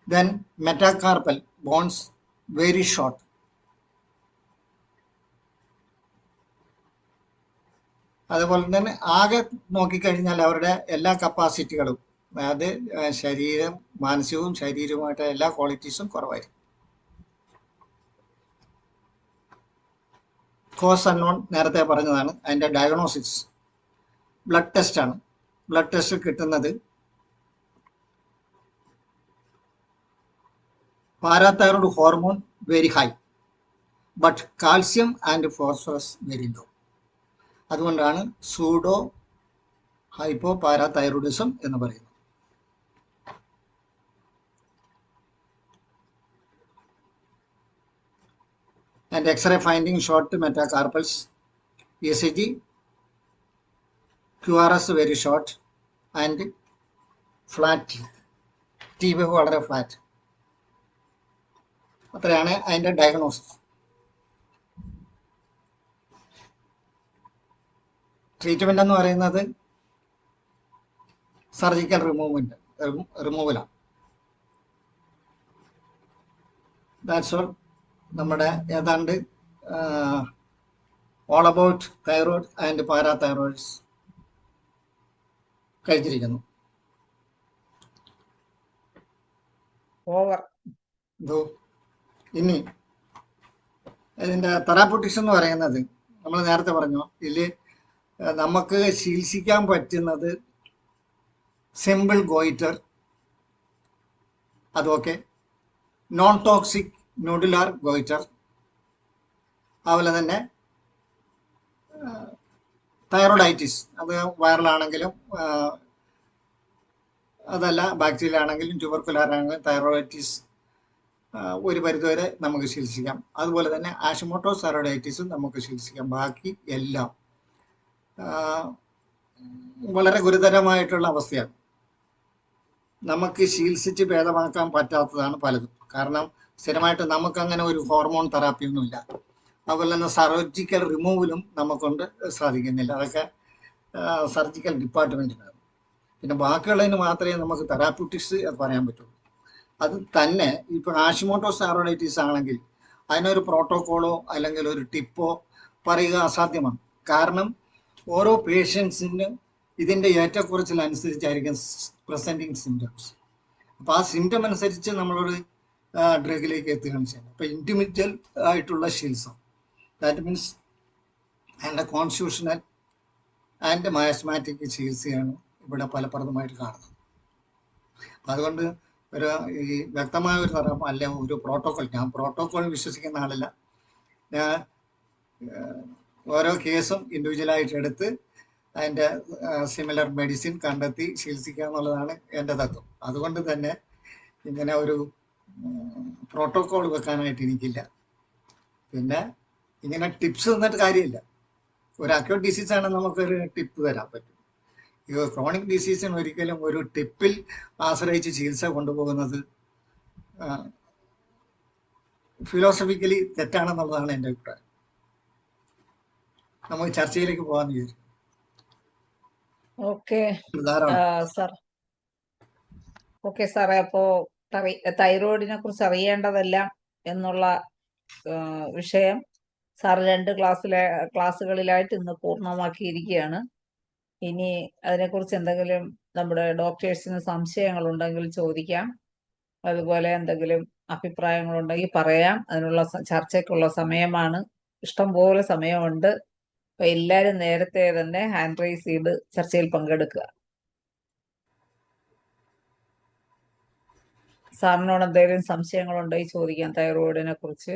Then metacarpal bones very short. അതുപോലെ തന്നെ ആകെ നോക്കിക്കഴിഞ്ഞാൽ അവരുടെ എല്ലാ കപ്പാസിറ്റികളും അതായത് ശരീരം മാനസികവും ശാരീരികവുമായിട്ട് എല്ലാ ക്വാളിറ്റീസും കുറവായിരിക്കും. കോസ് അൺനോൺ നേരത്തെ പറഞ്ഞതാണ്. അതിൻ്റെ ഡയഗ്നോസിസ് ബ്ലഡ് ടെസ്റ്റ് ആണ്. ബ്ലഡ് ടെസ്റ്റ് കിട്ടുന്നത് parathyroid hormone very high but calcium and phosphorus very low. അതുകൊണ്ടാണ് സൂഡോ ഹൈപ്പോ പാരാതൈറോയിഡിസം എന്ന് പറയുന്നത്. And X-ray finding short metacarpals, ECG, QRS very short and flat teeth. T wave വളരെ flat. അത്രയാണ് അതിൻ്റെ diagnosis. Treatment എന്ന് പറയുന്നത് surgical റിമൂവലാണ്. That's all. നമ്മുടെ ഏതാണ്ട് ഓൾ അബൌട്ട് തൈറോയ്ഡ് ആൻഡ് പാരാതൈറോയിഡ്സ് കഴിഞ്ഞിരിക്കുന്നു. ഓവർ. ഇനി ഇതിൻ്റെ തെറാപ്യൂട്ടിക്സ് എന്ന് പറയുന്നത് നമ്മൾ നേരത്തെ പറഞ്ഞു, ഇതിൽ നമുക്ക് ചികിത്സിക്കാൻ പറ്റുന്നത് സിമ്പിൾ ഗോയിറ്റർ, അതൊക്കെ നോൺ ടോക്സിക് നോഡുലാർ ഗോയിറ്റർ, അതുപോലെ തന്നെ തൈറോയിഡൈറ്റിസ്, അത് വൈറലാണെങ്കിലും അതല്ല ബാക്ടീരിയ ആണെങ്കിലും ട്യൂബർക്കുലാർ ആണെങ്കിലും തൈറോയിഡൈറ്റിസ് ഒരു പരിധിവരെ നമുക്ക് ചികിത്സിക്കാം. അതുപോലെ തന്നെ ആഷിമോട്ടോസ് തൈറോയിഡൈറ്റിസും നമുക്ക് ചികിത്സിക്കാം. ബാക്കി എല്ലാം വളരെ ഗുരുതരമായിട്ടുള്ള അവസ്ഥയാണ്. നമുക്ക് ചികിത്സിച്ച് ഭേദമാക്കാൻ പറ്റാത്തതാണ് പലതും. കാരണം സ്ഥിരമായിട്ട് നമുക്ക് അങ്ങനെ ഒരു ഹോർമോൺ തെറാപ്പിയൊന്നുമില്ല. അതുപോലെ തന്നെ സർജിക്കൽ റിമൂവലും നമുക്കൊണ്ട് സാധിക്കുന്നില്ല. അതൊക്കെ സർജിക്കൽ ഡിപ്പാർട്ട്മെന്റിനാണ്. പിന്നെ ബാക്കിയുള്ളതിന് മാത്രമേ നമുക്ക് തെറാപ്യൂട്ടിക്സ് പറയാൻ പറ്റുള്ളൂ. അത് തന്നെ ഇപ്പോൾ ആഷിമോട്ടോസ് തൈറോയിഡൈറ്റിസ് ആണെങ്കിൽ അതിനൊരു പ്രോട്ടോക്കോളോ അല്ലെങ്കിൽ ഒരു ടിപ്പോ പറയുക അസാധ്യമാണ്. കാരണം ഓരോ പേഷ്യൻസിന് ഇതിൻ്റെ ഏറ്റക്കുറച്ചിലനുസരിച്ചായിരിക്കും പ്രസൻറ്റിങ് സിംറ്റംസ്. അപ്പോൾ ആ സിംറ്റം അനുസരിച്ച് നമ്മളൊരു ഡ്രഗിലേക്ക് എത്തുകയാണ് ചെയ്യുന്നത്. അപ്പോൾ ഇൻഡിവിജ്വൽ ആയിട്ടുള്ള ചികിത്സ, ദാറ്റ് മീൻസ് അതിൻ്റെ കോൺസ്റ്റിറ്റ്യൂഷണൽ ആൻഡ് മയസ്മാറ്റിക് ചികിത്സയാണ് ഇവിടെ ഫലപ്രദമായിട്ട് കാണുന്നത്. അപ്പം അതുകൊണ്ട് ഒരു ഈ വ്യക്തമായ ഒരു തരം അല്ല ഒരു പ്രോട്ടോക്കോൾ, ഞാൻ പ്രോട്ടോക്കോൾ വിശ്വസിക്കുന്ന ആളല്ല. ഞാൻ ഓരോ കേസും ഇൻഡിവിജ്വലായിട്ട് എടുത്ത് അതിൻ്റെ സിമിലർ മെഡിസിൻ കണ്ടെത്തി ചികിത്സിക്കുക എന്നുള്ളതാണ് എൻ്റെ തത്വം. അതുകൊണ്ട് തന്നെ ഇങ്ങനെ ഒരു പ്രോട്ടോക്കോൾ വെക്കാനായിട്ട് എനിക്കില്ല. പിന്നെ ഇങ്ങനെ ടിപ്സ് തന്നിട്ട് കാര്യമില്ല. ഒരു അക്യൂട്ട് ഡിസീസാണ് നമുക്കൊരു ടിപ്പ് തരാൻ പറ്റും. ഈ ക്രോണിക് ഡിസീസിന് ഒരിക്കലും ഒരു ടിപ്പിൽ ആശ്രയിച്ച് ചികിത്സ കൊണ്ടുപോകുന്നത് ഫിലോസഫിക്കലി തെറ്റാണെന്നുള്ളതാണ് എൻ്റെ അഭിപ്രായം. നമുക്ക് ചർച്ചയിലേക്ക് പോകാൻ വിചാരിച്ചു. Okay sir. ഓക്കെ സാറേ, അപ്പോ തൈറോയിഡിനെ കുറിച്ച് അറിയേണ്ടതെല്ലാം എന്നുള്ള വിഷയം സാർ 2 ക്ലാസ്സുകളിലായിട്ട് ഇന്ന് പൂർണ്ണമാക്കിയിരിക്കുകയാണ്. ഇനി അതിനെക്കുറിച്ച് എന്തെങ്കിലും നമ്മുടെ ഡോക്ടേഴ്സിന് സംശയങ്ങളുണ്ടെങ്കിൽ ചോദിക്കാം. അതുപോലെ എന്തെങ്കിലും അഭിപ്രായങ്ങളുണ്ടെങ്കിൽ പറയാം. അതിനുള്ള ചർച്ചയ്ക്കുള്ള സമയമാണ്. ഇഷ്ടംപോലെ സമയമുണ്ട്. അപ്പൊ എല്ലാവരും നേരത്തെ തന്നെ ഹാൻഡ് റൈസ് ചെയ്ത് ചർച്ചയിൽ പങ്കെടുക്കുക. സാറിനോട് എന്തെങ്കിലും സംശയങ്ങളുണ്ടെങ്കിൽ ചോദിക്കാം തൈറോയിഡിനെ കുറിച്ച്.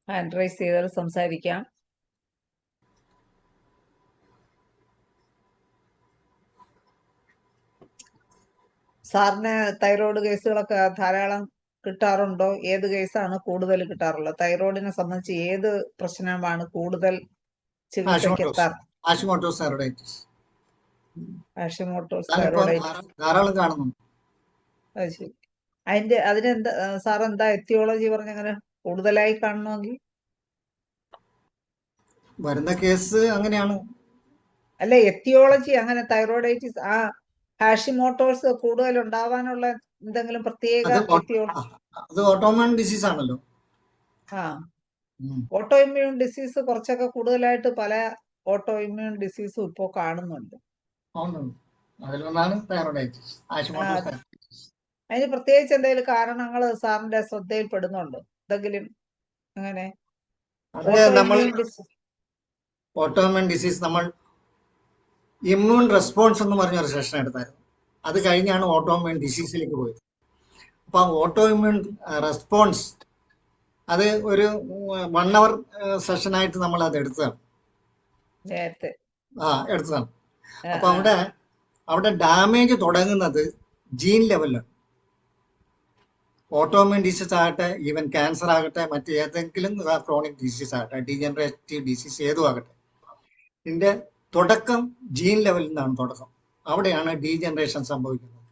ഹാൻഡ് റൈസ് ചെയ്താൽ സംസാരിക്കാം. സാറിന് തൈറോയിഡ് കേസുകളൊക്കെ ധാരാളം കിട്ടാറുണ്ടോ? ഏത് കേസാണ് കൂടുതൽ കിട്ടാറുള്ളത്? തൈറോയിഡിനെ സംബന്ധിച്ച് ഏത് പ്രശ്നമാണ് കൂടുതൽ ചികിത്സയ്ക്ക് എത്താറ്? ആഷിമോട്ടോസ് തൈറോയിഡൈറ്റിസ്. ആഷിമോട്ടോസ് തൈറോയിഡൈറ്റിസ് ധാരാളം കാണുന്നുണ്ട്. അത് ശരി. അതിനെന്താ സാർ എന്താ എത്തിയോളജി പറഞ്ഞങ്ങനെ കൂടുതലായി കാണണമെങ്കിൽ? വരുന്ന കേസ് അങ്ങനെയാണ്. അല്ല, എത്തിയോളജി അങ്ങനെ തൈറോയിഡൈറ്റിസ് ഹാഷിമോട്ടോസ് കൂടുതൽ ഉണ്ടാവാനുള്ള എന്തെങ്കിലും പ്രത്യേക അത് ഓട്ടോമോൺ ഡിസീസ് ആണല്ലോ. ഉം. ഓട്ടോ ഇമ്മ്യൂൺ ഡിസീസ് കുറച്ചൊക്കെ കൂടുതലായിട്ട് പല ഓട്ടോ ഇമ്മ്യൂൺ ഡിസീസും ഇപ്പോൾ കാണുന്നുണ്ട്. ഉണ്ട്. അതിലൊന്നാണ് തൈറോയിഡൈറ്റിസ്, ആ, ഹാഷിമോട്ടോസ് തൈറോയിഡൈറ്റിസ്. അതിന് പ്രത്യേകിച്ച് എന്തെങ്കിലും കാരണങ്ങൾ സാറിന്റെ ശ്രദ്ധയിൽപ്പെടുന്നുണ്ടോ? എന്തെങ്കിലും അങ്ങനെ അത് ഓട്ടോ നമ്മൾ ഇമ്മ്യൂൺ ഡിസീസ്? ഓട്ടോഇമ്യൂൺ ഡിസീസ് നമ്മൾ ഇമ്മ്യൂൺ റെസ്പോൺസ് എന്ന് പറഞ്ഞ ഒരു സെഷൻ എടുത്തായിരുന്നു. അത് കഴിഞ്ഞാണ് ഓട്ടോഇമ്യൂൺ ഡിസീസിലേക്ക് പോയത്. അപ്പം ഓട്ടോഇമ്യൂൺ റെസ്പോൺസ് അത് ഒരു 1 hour സെഷനായിട്ട് നമ്മൾ അത് എടുത്തതാണ്. നേരത്തെ എടുത്തതാണ്. ആ, അപ്പൊ ആ. അവിടെ ഡാമേജ് തുടങ്ങുന്നത് ജീൻ ലെവലിലാണ്. ഓട്ടോഇമ്യൂൺ ഡിസീസ് ആകട്ടെ, ഈവൻ ക്യാൻസർ ആകട്ടെ, മറ്റ് ഏതെങ്കിലും ക്രോണിക് ഡിസീസ് ആകട്ടെ, ഡീജനറേറ്റീവ് ഡിസീസ് ഏതും ആകട്ടെ, ഇതിന്റെ തുടക്കം ജീൻ ലെവലിൽ നിന്നാണ് തുടക്കം. അവിടെയാണ് ഡീജനറേഷൻ സംഭവിക്കുന്നത്.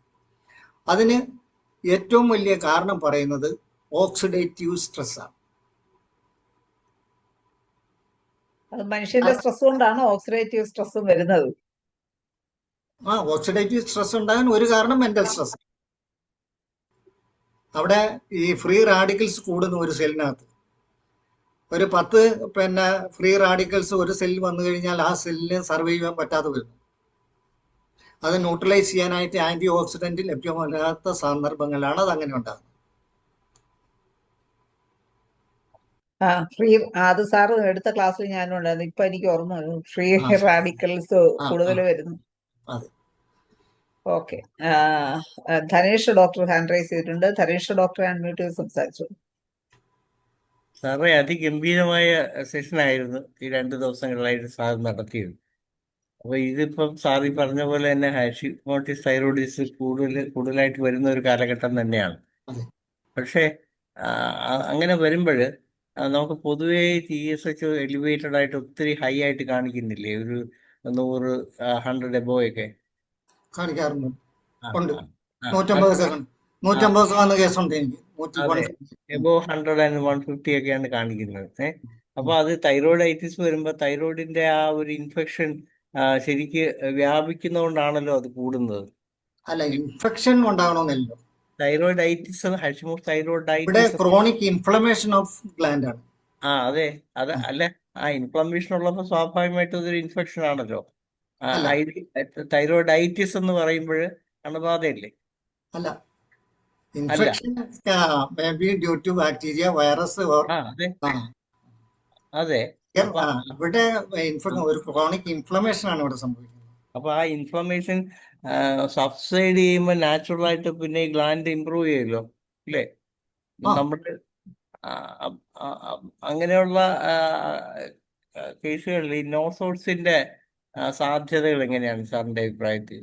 അതിന് ഏറ്റവും വലിയ കാരണം പറയുന്നത് ഓക്സിഡേറ്റീവ് സ്ട്രെസ്സാണ്. അത് മനുഷ്യന്റെ സ്ട്രെസ് കൊണ്ടാണ് ഓക്സിഡേറ്റീവ് സ്ട്രെസ്സും വരുന്നത്. ഓക്സിഡേറ്റീവ് സ്ട്രെസ് ഉണ്ടാകാൻ ഒരു കാരണം മെന്റൽ സ്ട്രെസ്. അവിടെ ഈ ഫ്രീ റാഡിക്കൽസ് കൂടുന്നു ഒരു സെല്ലിനകത്ത്. ഒരു 10 ഫ്രീ റാഡിക്കൽസ് ഒരു സെല്ലിൽ വന്നു കഴിഞ്ഞാൽ ആ സെല്ലിന് സർവൈവ് ചെയ്യാൻ പറ്റാതെ വരുന്നു. അത് ന്യൂട്രലൈസ് ചെയ്യാനായിട്ട് ആന്റി ഓക്സിഡന്റ് ലഭ്യമല്ലാത്ത സന്ദർഭങ്ങളിലാണ് അത് അങ്ങനെ ഉണ്ടാകുന്നത്. ഫ്രീ അത് സാറ് എടുത്ത ക്ലാസ്സിൽ ഞാനും ഉണ്ടായിരുന്നു. ഇപ്പൊ എനിക്ക് ഓർമ്മ വന്നു. ഫ്രീ ആ, റാഡിക്കൽസ് ആ, കൂടുതൽ ആ, വരുന്നു. അതെ. Okay. Dhanesh doctor hand raise ചെയ്തിട്ടുണ്ട്. ധനേഷ് ഡോക്ടർ അൺമ്യൂട്ട് ചെയ്ത് സംസാരിച്ചു. സാറേ, അതിഗംഭീരമായ സെഷനായിരുന്നു ഈ 2 ദിവസങ്ങളിലായിട്ട് സാർ നടത്തിയത്. അപ്പൊ ഇതിപ്പം സാർ ഈ പറഞ്ഞ പോലെ തന്നെ ഹാഷിമോട്ടോസ് തൈറോയിഡിസ് കൂടുതലായിട്ട് വരുന്ന ഒരു കാലഘട്ടം തന്നെയാണ്. അതെ. പക്ഷേ അങ്ങനെ വരുമ്പോൾ നമുക്ക് പൊതുവേ TSH എലിവേറ്റഡ് ആയിട്ട് ഒത്തിരി ഹൈ ആയിട്ട് കാണിക്കുന്നില്ലേ? ഒരു 100, 100 എബോവ് ഒക്കെ കാണിക്കാറുണ്ട്. ആ, ഉണ്ട്. ആ, ആ, 150 അത് സെക്കൻഡ് 150 വന്ന കേസുണ്ട് എനിക്ക്. അതെ, 150. എബോവ് 100 ആൻഡ് 150 ഒക്കെയാണ് കാണിക്കുന്നത്. അപ്പൊ അത് തൈറോയിഡൈറ്റിസ് വരുമ്പോൾ തൈറോയിഡിന്റെ ആ ഒരു ഇൻഫെക്ഷൻ ശരിക്ക് വ്യാപിക്കുന്നതുകൊണ്ടാണല്ലോ അത് കൂടുന്നത്. അല്ല, ഇൻഫെക്ഷൻ ഉണ്ടാകണമെന്നല്ലോ. തൈറോയിഡൈറ്റിസ്, ഹഷിമോട്ടോസ് ഇവിടെ thyroiditis. Chronic inflammation of gland ആണ്. അതെ, അത് അല്ല, ആ ഇൻഫ്ലമേഷൻ ഉള്ളപ്പോൾ സ്വാഭാവികമായിട്ടും അതൊരു ഇൻഫെക്ഷൻ ആണല്ലോ. അല്ല, തൈറോയിഡൈറ്റിസ് എന്ന് പറയുമ്പോൾ അണുബാധയല്ലേ? അല്ല, അല്ല. Infection may be due to bacteria, virus or അതെ, അതെ. അപ്പൊ ഇവിടെ ഒരു ക്രോണിക് ഇൻഫ്ലമേഷൻ ആണ് ഇവിടെ സംഭവിക്കുന്നത്. അപ്പൊ ആ ഇൻഫ്ലമേഷൻ സബ്സൈഡ് ചെയ്യുമ്പോൾ നാച്ചുറൽ ആയിട്ട് പിന്നെ ഈ ഗ്ലാൻഡ് ഇമ്പ്രൂവ് ചെയ്യുമല്ലോ, അല്ലേ? ആ. നമ്മുടെ അങ്ങനെയുള്ള കേസുകളിൽ ഈ നോസോട്സിന്റെ സാധ്യതകൾ എങ്ങനെയാണ് സാറിന്റെ അഭിപ്രായത്തിൽ?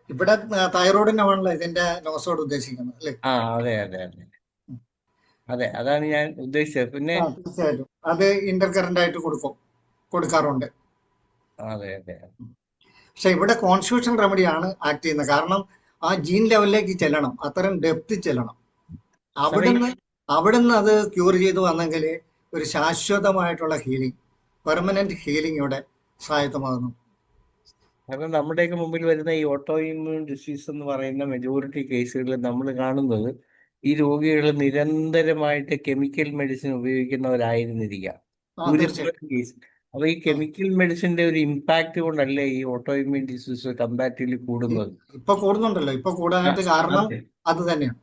ഇവിടെ തൈറോയിഡിനാണല്ലോ ഇതിന്റെ നോസോട് ഉദ്ദേശിക്കുന്നത്, അല്ലേ? അതെ, അതെ, അതെ, അതെ, അതാണ് ഞാൻ ഉദ്ദേശിച്ചത്. പിന്നെ തീർച്ചയായിട്ടും അത് ഇന്റർ കറന്റ് ആയിട്ട് കൊടുക്കാറുണ്ട്. അതെ, അതെ. പക്ഷെ ഇവിടെ കോൺസ്റ്റിറ്റ്യൂഷൻ റെമഡിയാണ് ആക്ട് ചെയ്യുന്നത്. കാരണം ആ ജീൻ ലെവലിലേക്ക് ചെല്ലണം, അത്തരം ഡെപ്ത് ചെല്ലണം. അവിടുന്ന് അത് ക്യൂർ ചെയ്ത് വന്നെങ്കിൽ ഒരു ശാശ്വതമായിട്ടുള്ള ഹീലിംഗ്, പെർമനന്റ് ഹീലിംഗ് ഇവിടെ സ്വായത്തമാകുന്നു. കാരണം നമ്മുടെയൊക്കെ മുമ്പിൽ വരുന്ന ഈ ഓട്ടോ ഇമ്മ്യൂൺ ഡിസീസ് എന്ന് പറയുന്ന മെജോറിറ്റി കേസുകളിൽ നമ്മൾ കാണുന്നത് ഈ രോഗികൾ നിരന്തരമായിട്ട് കെമിക്കൽ മെഡിസിൻ ഉപയോഗിക്കുന്നവരായിരുന്നിരിക്കാം ഭൂരിഭാഗം കേസ്. അപ്പൊ ഈ കെമിക്കൽ മെഡിസിന്റെ ഒരു ഇമ്പാക്ട് കൊണ്ടല്ലേ ഈ ഓട്ടോ ഇമ്മ്യൂൺ ഡിസീസ് കമ്പാരിറ്റീവ്ലി കൂടുന്നത്? ഇപ്പൊ കൂടുന്നുണ്ടല്ലോ. ഇപ്പൊ കൂടാനായിട്ട് കാരണം അത് തന്നെയാണ്.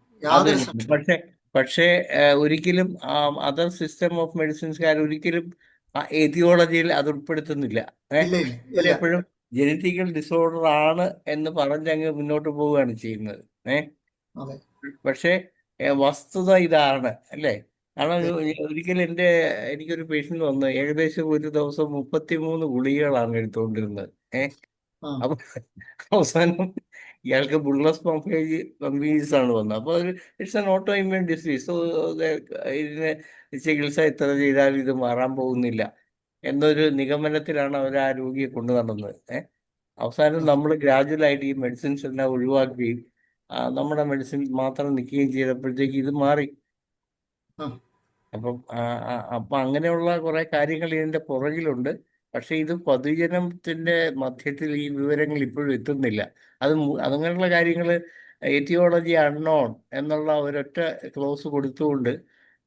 പക്ഷേ ഒരിക്കലും അതർ സിസ്റ്റം ഓഫ് മെഡിസിൻസുകാർ ഒരിക്കലും എത്തിയോളജിയിൽ അത് ഉൾപ്പെടുത്തുന്നില്ല. എപ്പോഴും ജനറ്റിക്കൽ ഡിസോർഡർ ആണ് എന്ന് പറഞ്ഞങ്ങ് മുന്നോട്ട് പോവുകയാണ് ചെയ്യുന്നത്. പക്ഷേ വസ്തുത ഇതാണ്, അല്ലേ? കാരണം ഒരിക്കലും എനിക്കൊരു പേഷ്യന്റ് വന്ന് ഏകദേശം ഒരു ദിവസം 33 ഗുളികകളാണ് എടുത്തുകൊണ്ടിരുന്നത്. അപ്പൊ അവസാനം ഇയാൾക്ക് ബുള്ളസ് പംഫേജ് ആണ് വന്നത്. അപ്പോൾ it's an auto immune disease. ഇതിന് ചികിത്സ എത്ര ചെയ്താലും ഇത് മാറാൻ പോകുന്നില്ല എന്നൊരു നിഗമനത്തിലാണ് അവർ ആ രോഗിയെ കൊണ്ടു നടന്നത്. അവസാനം നമ്മൾ ഗ്രാജുവലായിട്ട് ഈ മെഡിസിൻസ് എല്ലാം ഒഴിവാക്കുകയും നമ്മുടെ മെഡിസിൻ മാത്രം നിൽക്കുകയും ചെയ്തപ്പോഴത്തേക്ക് ഇത് മാറി. അപ്പം അങ്ങനെയുള്ള കുറെ കാര്യങ്ങൾ ഇതിന്റെ പുറകിലുണ്ട്. പക്ഷെ ഇത് പൊതുജനത്തിന്റെ മധ്യത്തിൽ ഈ വിവരങ്ങൾ ഇപ്പോഴും എത്തുന്നില്ല. അങ്ങനെയുള്ള കാര്യങ്ങൾ എറ്റിയോളജി അൺനോൺ എന്നുള്ള ഒരൊറ്റ ക്ലോസ് കൊടുത്തുകൊണ്ട്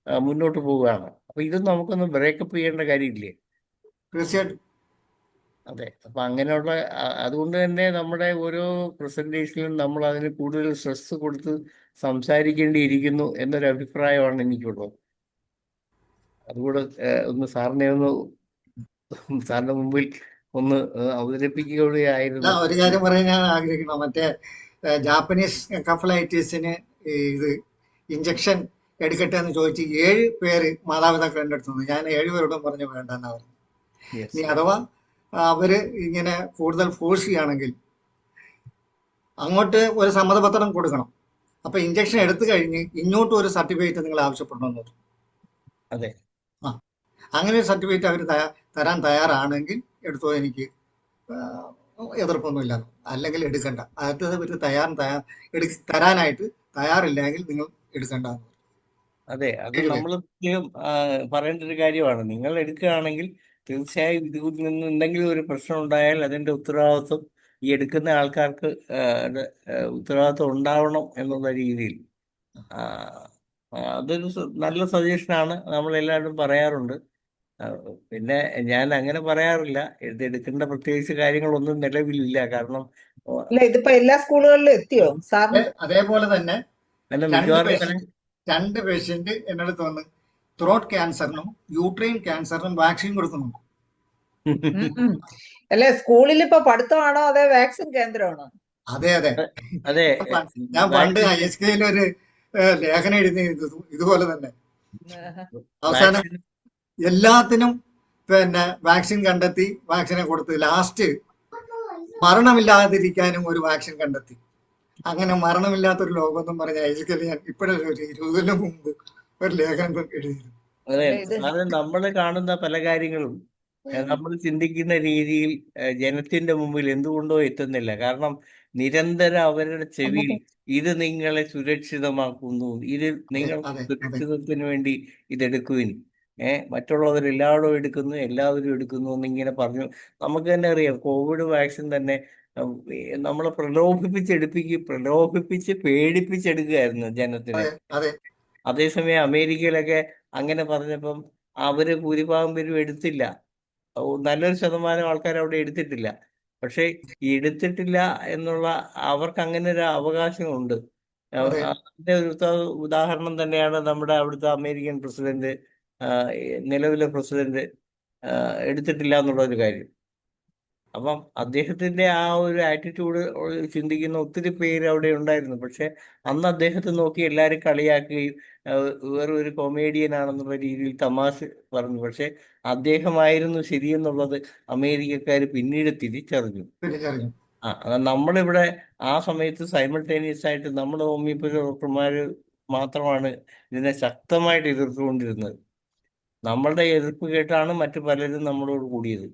മുന്നോട്ട് പോവുകയാണ്. അപ്പോൾ ഇത് നമുക്കൊന്ന് ബ്രേക്കപ്പ് ചെയ്യേണ്ട കാര്യമില്ലേ? തീർച്ചയായിട്ടും. അതെ. അപ്പം അങ്ങനെയുള്ള അതുകൊണ്ട് തന്നെ നമ്മുടെ ഓരോ പ്രസൻറ്റേഷനിലും നമ്മൾ അതിന് കൂടുതൽ സ്ട്രെസ് കൊടുത്ത് സംസാരിക്കേണ്ടിയിരിക്കുന്നു എന്നൊരു അഭിപ്രായമാണ് എനിക്കുള്ളത്. അതുകൂടെ ഒന്ന് സാറിന്റെ മുമ്പിൽ ഒന്ന് അവതരിപ്പിക്കുകയായിരുന്നു. ഒരു കാര്യം പറയാൻ ഞാൻ ആഗ്രഹിക്കണം. മറ്റേ ജാപ്പനീസ് കഫലൈറ്റീസിന് ഇത് ഇഞ്ചക്ഷൻ എടുക്കട്ടെ എന്ന് ചോദിച്ച് 7 പേര് മാതാപിതാക്കൾ എൻ്റെ അടുത്ത് വന്നു. ഞാൻ 7 പേരോടും പറഞ്ഞു വേണ്ടെന്നാ പറഞ്ഞു. ഇനി അഥവാ അവര് ഇങ്ങനെ കൂടുതൽ ഫോഴ്സ് ചെയ്യുകയാണെങ്കിൽ അങ്ങോട്ട് ഒരു സമ്മതപത്രം കൊടുക്കണം. അപ്പൊ ഇഞ്ചക്ഷൻ എടുത്തു കഴിഞ്ഞ് ഇങ്ങോട്ടും ഒരു സർട്ടിഫിക്കറ്റ് നിങ്ങൾ ആവശ്യപ്പെടണമെന്ന് പറഞ്ഞു. അതെ. അങ്ങനെ ഒരു സർട്ടിഫിക്കറ്റ് അവർ തരാൻ തയ്യാറാണെങ്കിൽ എടുത്തോ, എനിക്ക് എതിർപ്പൊന്നുമില്ല. അല്ലെങ്കിൽ എടുക്കണ്ട. അകത്തത് ഒരു തരാനായിട്ട് തയ്യാറില്ലെങ്കിൽ നിങ്ങൾ എടുക്കണ്ട. അതെ, അത് നമ്മൾ പറയേണ്ട ഒരു കാര്യമാണ്. നിങ്ങൾ എടുക്കുകയാണെങ്കിൽ തീർച്ചയായും ഇതിൽ നിന്ന് എന്തെങ്കിലും ഒരു പ്രശ്നം ഉണ്ടായാൽ അതിന്റെ ഉത്തരവാദിത്വം ഈ എടുക്കുന്ന ആൾക്കാർക്ക് ഉത്തരവാദിത്വം ഉണ്ടാവണം എന്നുള്ള രീതിയിൽ അതൊരു നല്ല സജഷനാണ്. നമ്മളെല്ലാവരും പറയാറുണ്ട്. പിന്നെ ഞാൻ അങ്ങനെ പറയാറില്ല. ഇത് എടുക്കേണ്ട പ്രത്യേകിച്ച് കാര്യങ്ങളൊന്നും നിലവിലില്ല. കാരണം ഇതിപ്പോ എല്ലാ സ്കൂളുകളിലും എത്തിയോ സാറിന്? അതേപോലെ തന്നെ മിക്കവാറും 2 പേഷ്യന്റ് എന്നോട് തോന്നുന്നു ത്രോട്ട് ക്യാൻസറിനും യൂട്രൈൻ ക്യാൻസറിനും വാക്സിൻ കൊടുക്കുന്നുണ്ട്. അല്ലെ, സ്കൂളിൽ ഇപ്പൊ പഠിത്തമാണോ അതേ വാക്സിൻ കേന്ദ്രമാണോ? അതെ അതെ അതെ. ഞാൻ പണ്ട് ISKയിൽ ഒരു ലേഖനം എഴുതി ഇതുപോലെ തന്നെ. അവസാനം എല്ലാത്തിനും പിന്നെ വാക്സിൻ കണ്ടെത്തി, വാക്സിനെ കൊടുത്ത് ലാസ്റ്റ് മരണമില്ലാതിരിക്കാനും ഒരു വാക്സിൻ കണ്ടെത്തി. അങ്ങനെ മരണമില്ലാത്തൊരു ലോകമെന്നും പറഞ്ഞ ISKയിൽ ഞാൻ ഇപ്പോഴൊരു 20 മുമ്പ് ഒരു ലേഖനം എഴുതിയിരുന്നു. അതെ, അത് നമ്മൾ കാണുന്ന പല കാര്യങ്ങളും നമ്മൾ ചിന്തിക്കുന്ന രീതിയിൽ ജനത്തിന്റെ മുമ്പിൽ എന്തുകൊണ്ടോ എത്തുന്നില്ല. കാരണം നിരന്തരം അവരുടെ ചെവിയിൽ ഇത് നിങ്ങളെ സുരക്ഷിതമാക്കുന്നു, ഇത് നിങ്ങൾ സുരക്ഷിതത്തിന് വേണ്ടി ഇതെടുക്കുവിൻ, മറ്റുള്ളവരെല്ലാവരും എല്ലാവരും എടുക്കുന്നു എന്നിങ്ങനെ പറഞ്ഞു. നമുക്ക് തന്നെ അറിയാം, കോവിഡ് വാക്സിൻ തന്നെ നമ്മളെ പ്രലോഭിപ്പിച്ച് പേടിപ്പിച്ചെടുക്കുകയായിരുന്നു ജനത്തിനെ. അതേസമയം അമേരിക്കയിലൊക്കെ അങ്ങനെ പറഞ്ഞപ്പം അവര് ഭൂരിഭാഗം പേരും എടുത്തില്ല. നല്ലൊരു ശതമാനം ആൾക്കാർ അവിടെ എടുത്തിട്ടില്ല. പക്ഷെ എടുത്തിട്ടില്ല എന്നുള്ള അവർക്ക് അങ്ങനെ ഒരു അവകാശമുണ്ട്. അതിന്റെ ഒരു ഉദാഹരണം തന്നെയാണ് നമ്മുടെ അവിടുത്തെ അമേരിക്കൻ പ്രസിഡന്റ്, നിലവിലെ പ്രസിഡന്റ് എടുത്തിട്ടില്ല എന്നുള്ള ഒരു കാര്യം. അപ്പം അദ്ദേഹത്തിന്റെ ആ ഒരു ആറ്റിറ്റ്യൂഡ് ചിന്തിക്കുന്ന ഒത്തിരി പേര് അവിടെ ഉണ്ടായിരുന്നു. പക്ഷെ അന്ന് അദ്ദേഹത്തെ നോക്കി എല്ലാവരും കളിയാക്കുകയും വേറെ ഒരു കൊമേഡിയൻ ആണെന്നുള്ള രീതിയിൽ തമാശ പറഞ്ഞു. പക്ഷെ അദ്ദേഹമായിരുന്നു ശരിയെന്നുള്ളത് അമേരിക്കക്കാർ പിന്നീട് തിരിച്ചറിഞ്ഞു. നമ്മളിവിടെ ആ സമയത്ത് സൈമൾട്ടേനിയസ് ആയിട്ട് നമ്മുടെ ഹോമിയോപ്പതി ഡോക്ടർമാര് മാത്രമാണ് ഇതിനെ ശക്തമായിട്ട് എതിർത്തുകൊണ്ടിരുന്നത്. നമ്മളുടെ എതിർപ്പ് കേട്ടാണ് മറ്റു പലരും നമ്മളോട് കൂടിയത്.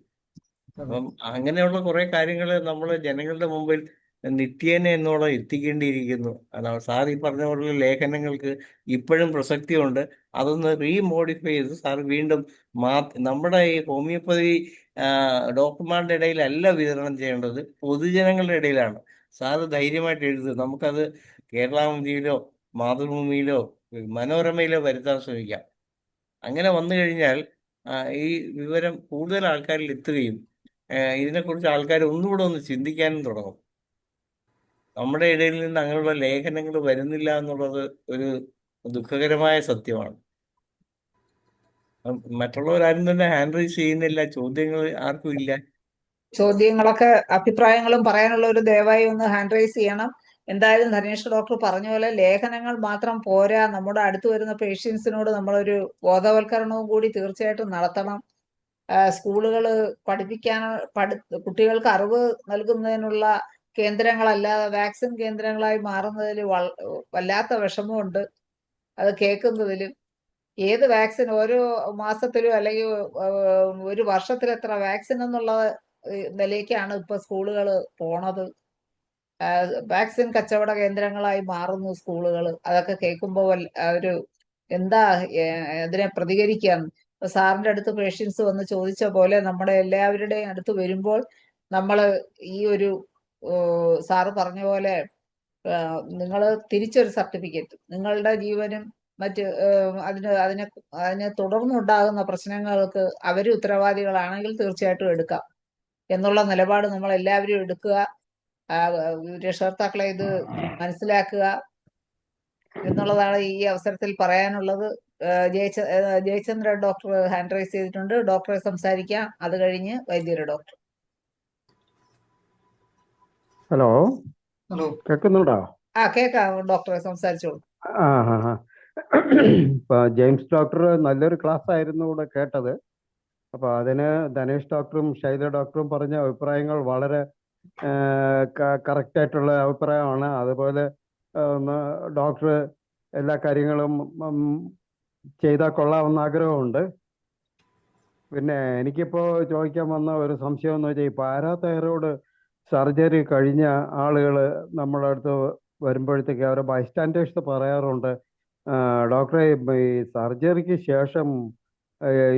അപ്പം അങ്ങനെയുള്ള കുറെ കാര്യങ്ങൾ നമ്മൾ ജനങ്ങളുടെ മുമ്പിൽ നിത്യേന എന്നോളം എത്തിക്കേണ്ടിയിരിക്കുന്നു. സാർ ഈ പറഞ്ഞ പോലുള്ള ലേഖനങ്ങൾക്ക് ഇപ്പോഴും പ്രസക്തിയുണ്ട്. അതൊന്ന് റീമോഡിഫൈ ചെയ്ത് സാർ വീണ്ടും നമ്മുടെ ഈ ഹോമിയോപ്പതി ഡോക്ടർമാരുടെ ഇടയിലല്ല വിതരണം ചെയ്യേണ്ടത്, പൊതുജനങ്ങളുടെ ഇടയിലാണ്. സാറ് ധൈര്യമായിട്ട് എഴുതുക. നമുക്കത് കേരളാമതിയിലോ മാതൃഭൂമിയിലോ മനോരമയിലോ വരുത്താൻ ശ്രമിക്കാം. അങ്ങനെ വന്നു കഴിഞ്ഞാൽ ഈ വിവരം കൂടുതൽ ആൾക്കാരിൽ എത്തുകയും ഇതിനെക്കുറിച്ച് ആൾക്കാർ ഒന്നുകൂടെ ഒന്ന് ചിന്തിക്കാനും തുടങ്ങും. നമ്മുടെ ഇടയിൽ നിന്ന് അങ്ങനെയുള്ള ലേഖനങ്ങൾ വരുന്നില്ല എന്നുള്ളത് ഒരു ദുഃഖകരമായ സത്യമാണ്. മറ്റുള്ളവരാരും തന്നെ ഹാൻഡ് റൈസ് ചെയ്യുന്നില്ല, ചോദ്യങ്ങൾ ആർക്കും ഇല്ല. ചോദ്യങ്ങളൊക്കെ അഭിപ്രായങ്ങളും പറയാനുള്ള ഒരു ദയവായി ഒന്ന് ഹാൻഡ് റൈസ് ചെയ്യണം. എന്തായാലും ധനേഷ് ഡോക്ടർ പറഞ്ഞ പോലെ ലേഖനങ്ങൾ മാത്രം പോരാ, നമ്മുടെ അടുത്ത് വരുന്ന പേഷ്യൻസിനോട് നമ്മളൊരു ബോധവൽക്കരണവും കൂടി തീർച്ചയായിട്ടും നടത്തണം. സ്കൂളുകൾ കുട്ടികൾക്ക് അറിവ് നൽകുന്നതിനുള്ള കേന്ദ്രങ്ങളല്ലാതെ വാക്സിൻ കേന്ദ്രങ്ങളായി മാറുന്നതിൽ വല്ലാത്ത വിഷമമുണ്ട് അത് കേൾക്കുന്നതിലും. ഏത് വാക്സിൻ ഓരോ മാസത്തിലും അല്ലെങ്കിൽ ഒരു വർഷത്തിൽ എത്ര വാക്സിൻ എന്നുള്ള നിലയ്ക്കാണ് ഇപ്പൊ സ്കൂളുകൾ പോണത്. വാക്സിൻ കച്ചവട കേന്ദ്രങ്ങളായി മാറുന്നു സ്കൂളുകൾ. അതൊക്കെ കേൾക്കുമ്പോൾ ഒരു എന്താ അതിനെ പ്രതികരിക്കാന്ന്. ഇപ്പൊ സാറിന്റെ അടുത്ത് പേഷ്യൻസ് വന്ന് ചോദിച്ച പോലെ നമ്മുടെ എല്ലാവരുടെയും അടുത്ത് വരുമ്പോൾ നമ്മൾ ഈ ഒരു സാറ് പറഞ്ഞ പോലെ നിങ്ങൾ തിരിച്ചൊരു സർട്ടിഫിക്കറ്റ് നിങ്ങളുടെ ജീവനും മറ്റ് അതിനെ തുടർന്നുണ്ടാകുന്ന പ്രശ്നങ്ങൾക്ക് അവർ ഉത്തരവാദികളാണെങ്കിൽ തീർച്ചയായിട്ടും എടുക്കാം എന്നുള്ള നിലപാട് നമ്മൾ എല്ലാവരും എടുക്കുക. രക്ഷകർത്താക്കളെ ഇത് മനസ്സിലാക്കുക എന്നുള്ളതാണ് ഈ അവസരത്തിൽ പറയാനുള്ളത്. ജയചന്ദ്രൻ ഡോക്ടർ ഹാൻഡ് റൈസ് ചെയ്തിട്ടുണ്ട്. ഡോക്ടറെ സംസാരിക്കാം. അത് കഴിഞ്ഞ് വൈദ്യര് ഡോക്ടർ. ഹലോ, ഹലോ, കേൾക്കുന്നുണ്ടോ? കേൾക്കാം. ഡോക്ടറെ സംസാരിച്ചോളൂ. ആ ഹാ ഹാ ഇപ്പൊ ജെയിംസ് ഡോക്ടർ നല്ലൊരു ക്ലാസ് ആയിരുന്നു ഇവിടെ കേട്ടത്. അപ്പൊ അതിന് ധനേഷ് ഡോക്ടറും ശൈല ഡോക്ടറും പറഞ്ഞ അഭിപ്രായങ്ങൾ വളരെ കറക്റ്റ് ആയിട്ടുള്ള അഭിപ്രായമാണ്. അതുപോലെ ഡോക്ടർ എല്ലാ കാര്യങ്ങളും ചെയ്താൽ കൊള്ളാമെന്ന് ആഗ്രഹമുണ്ട്. പിന്നെ എനിക്കിപ്പോ ചോദിക്കാൻ വന്ന ഒരു സംശയം എന്ന് വെച്ചാൽ ഈ പാരാതൈറോയ്ഡ് സർജറി കഴിഞ്ഞ ആളുകൾ നമ്മളെ അടുത്ത് വരുമ്പോഴത്തേക്ക് അവരെ ബൈസ്റ്റാൻഡേഴ്സ് പറയാറുണ്ട്, ഡോക്ടറെ ഈ സർജറിക്ക് ശേഷം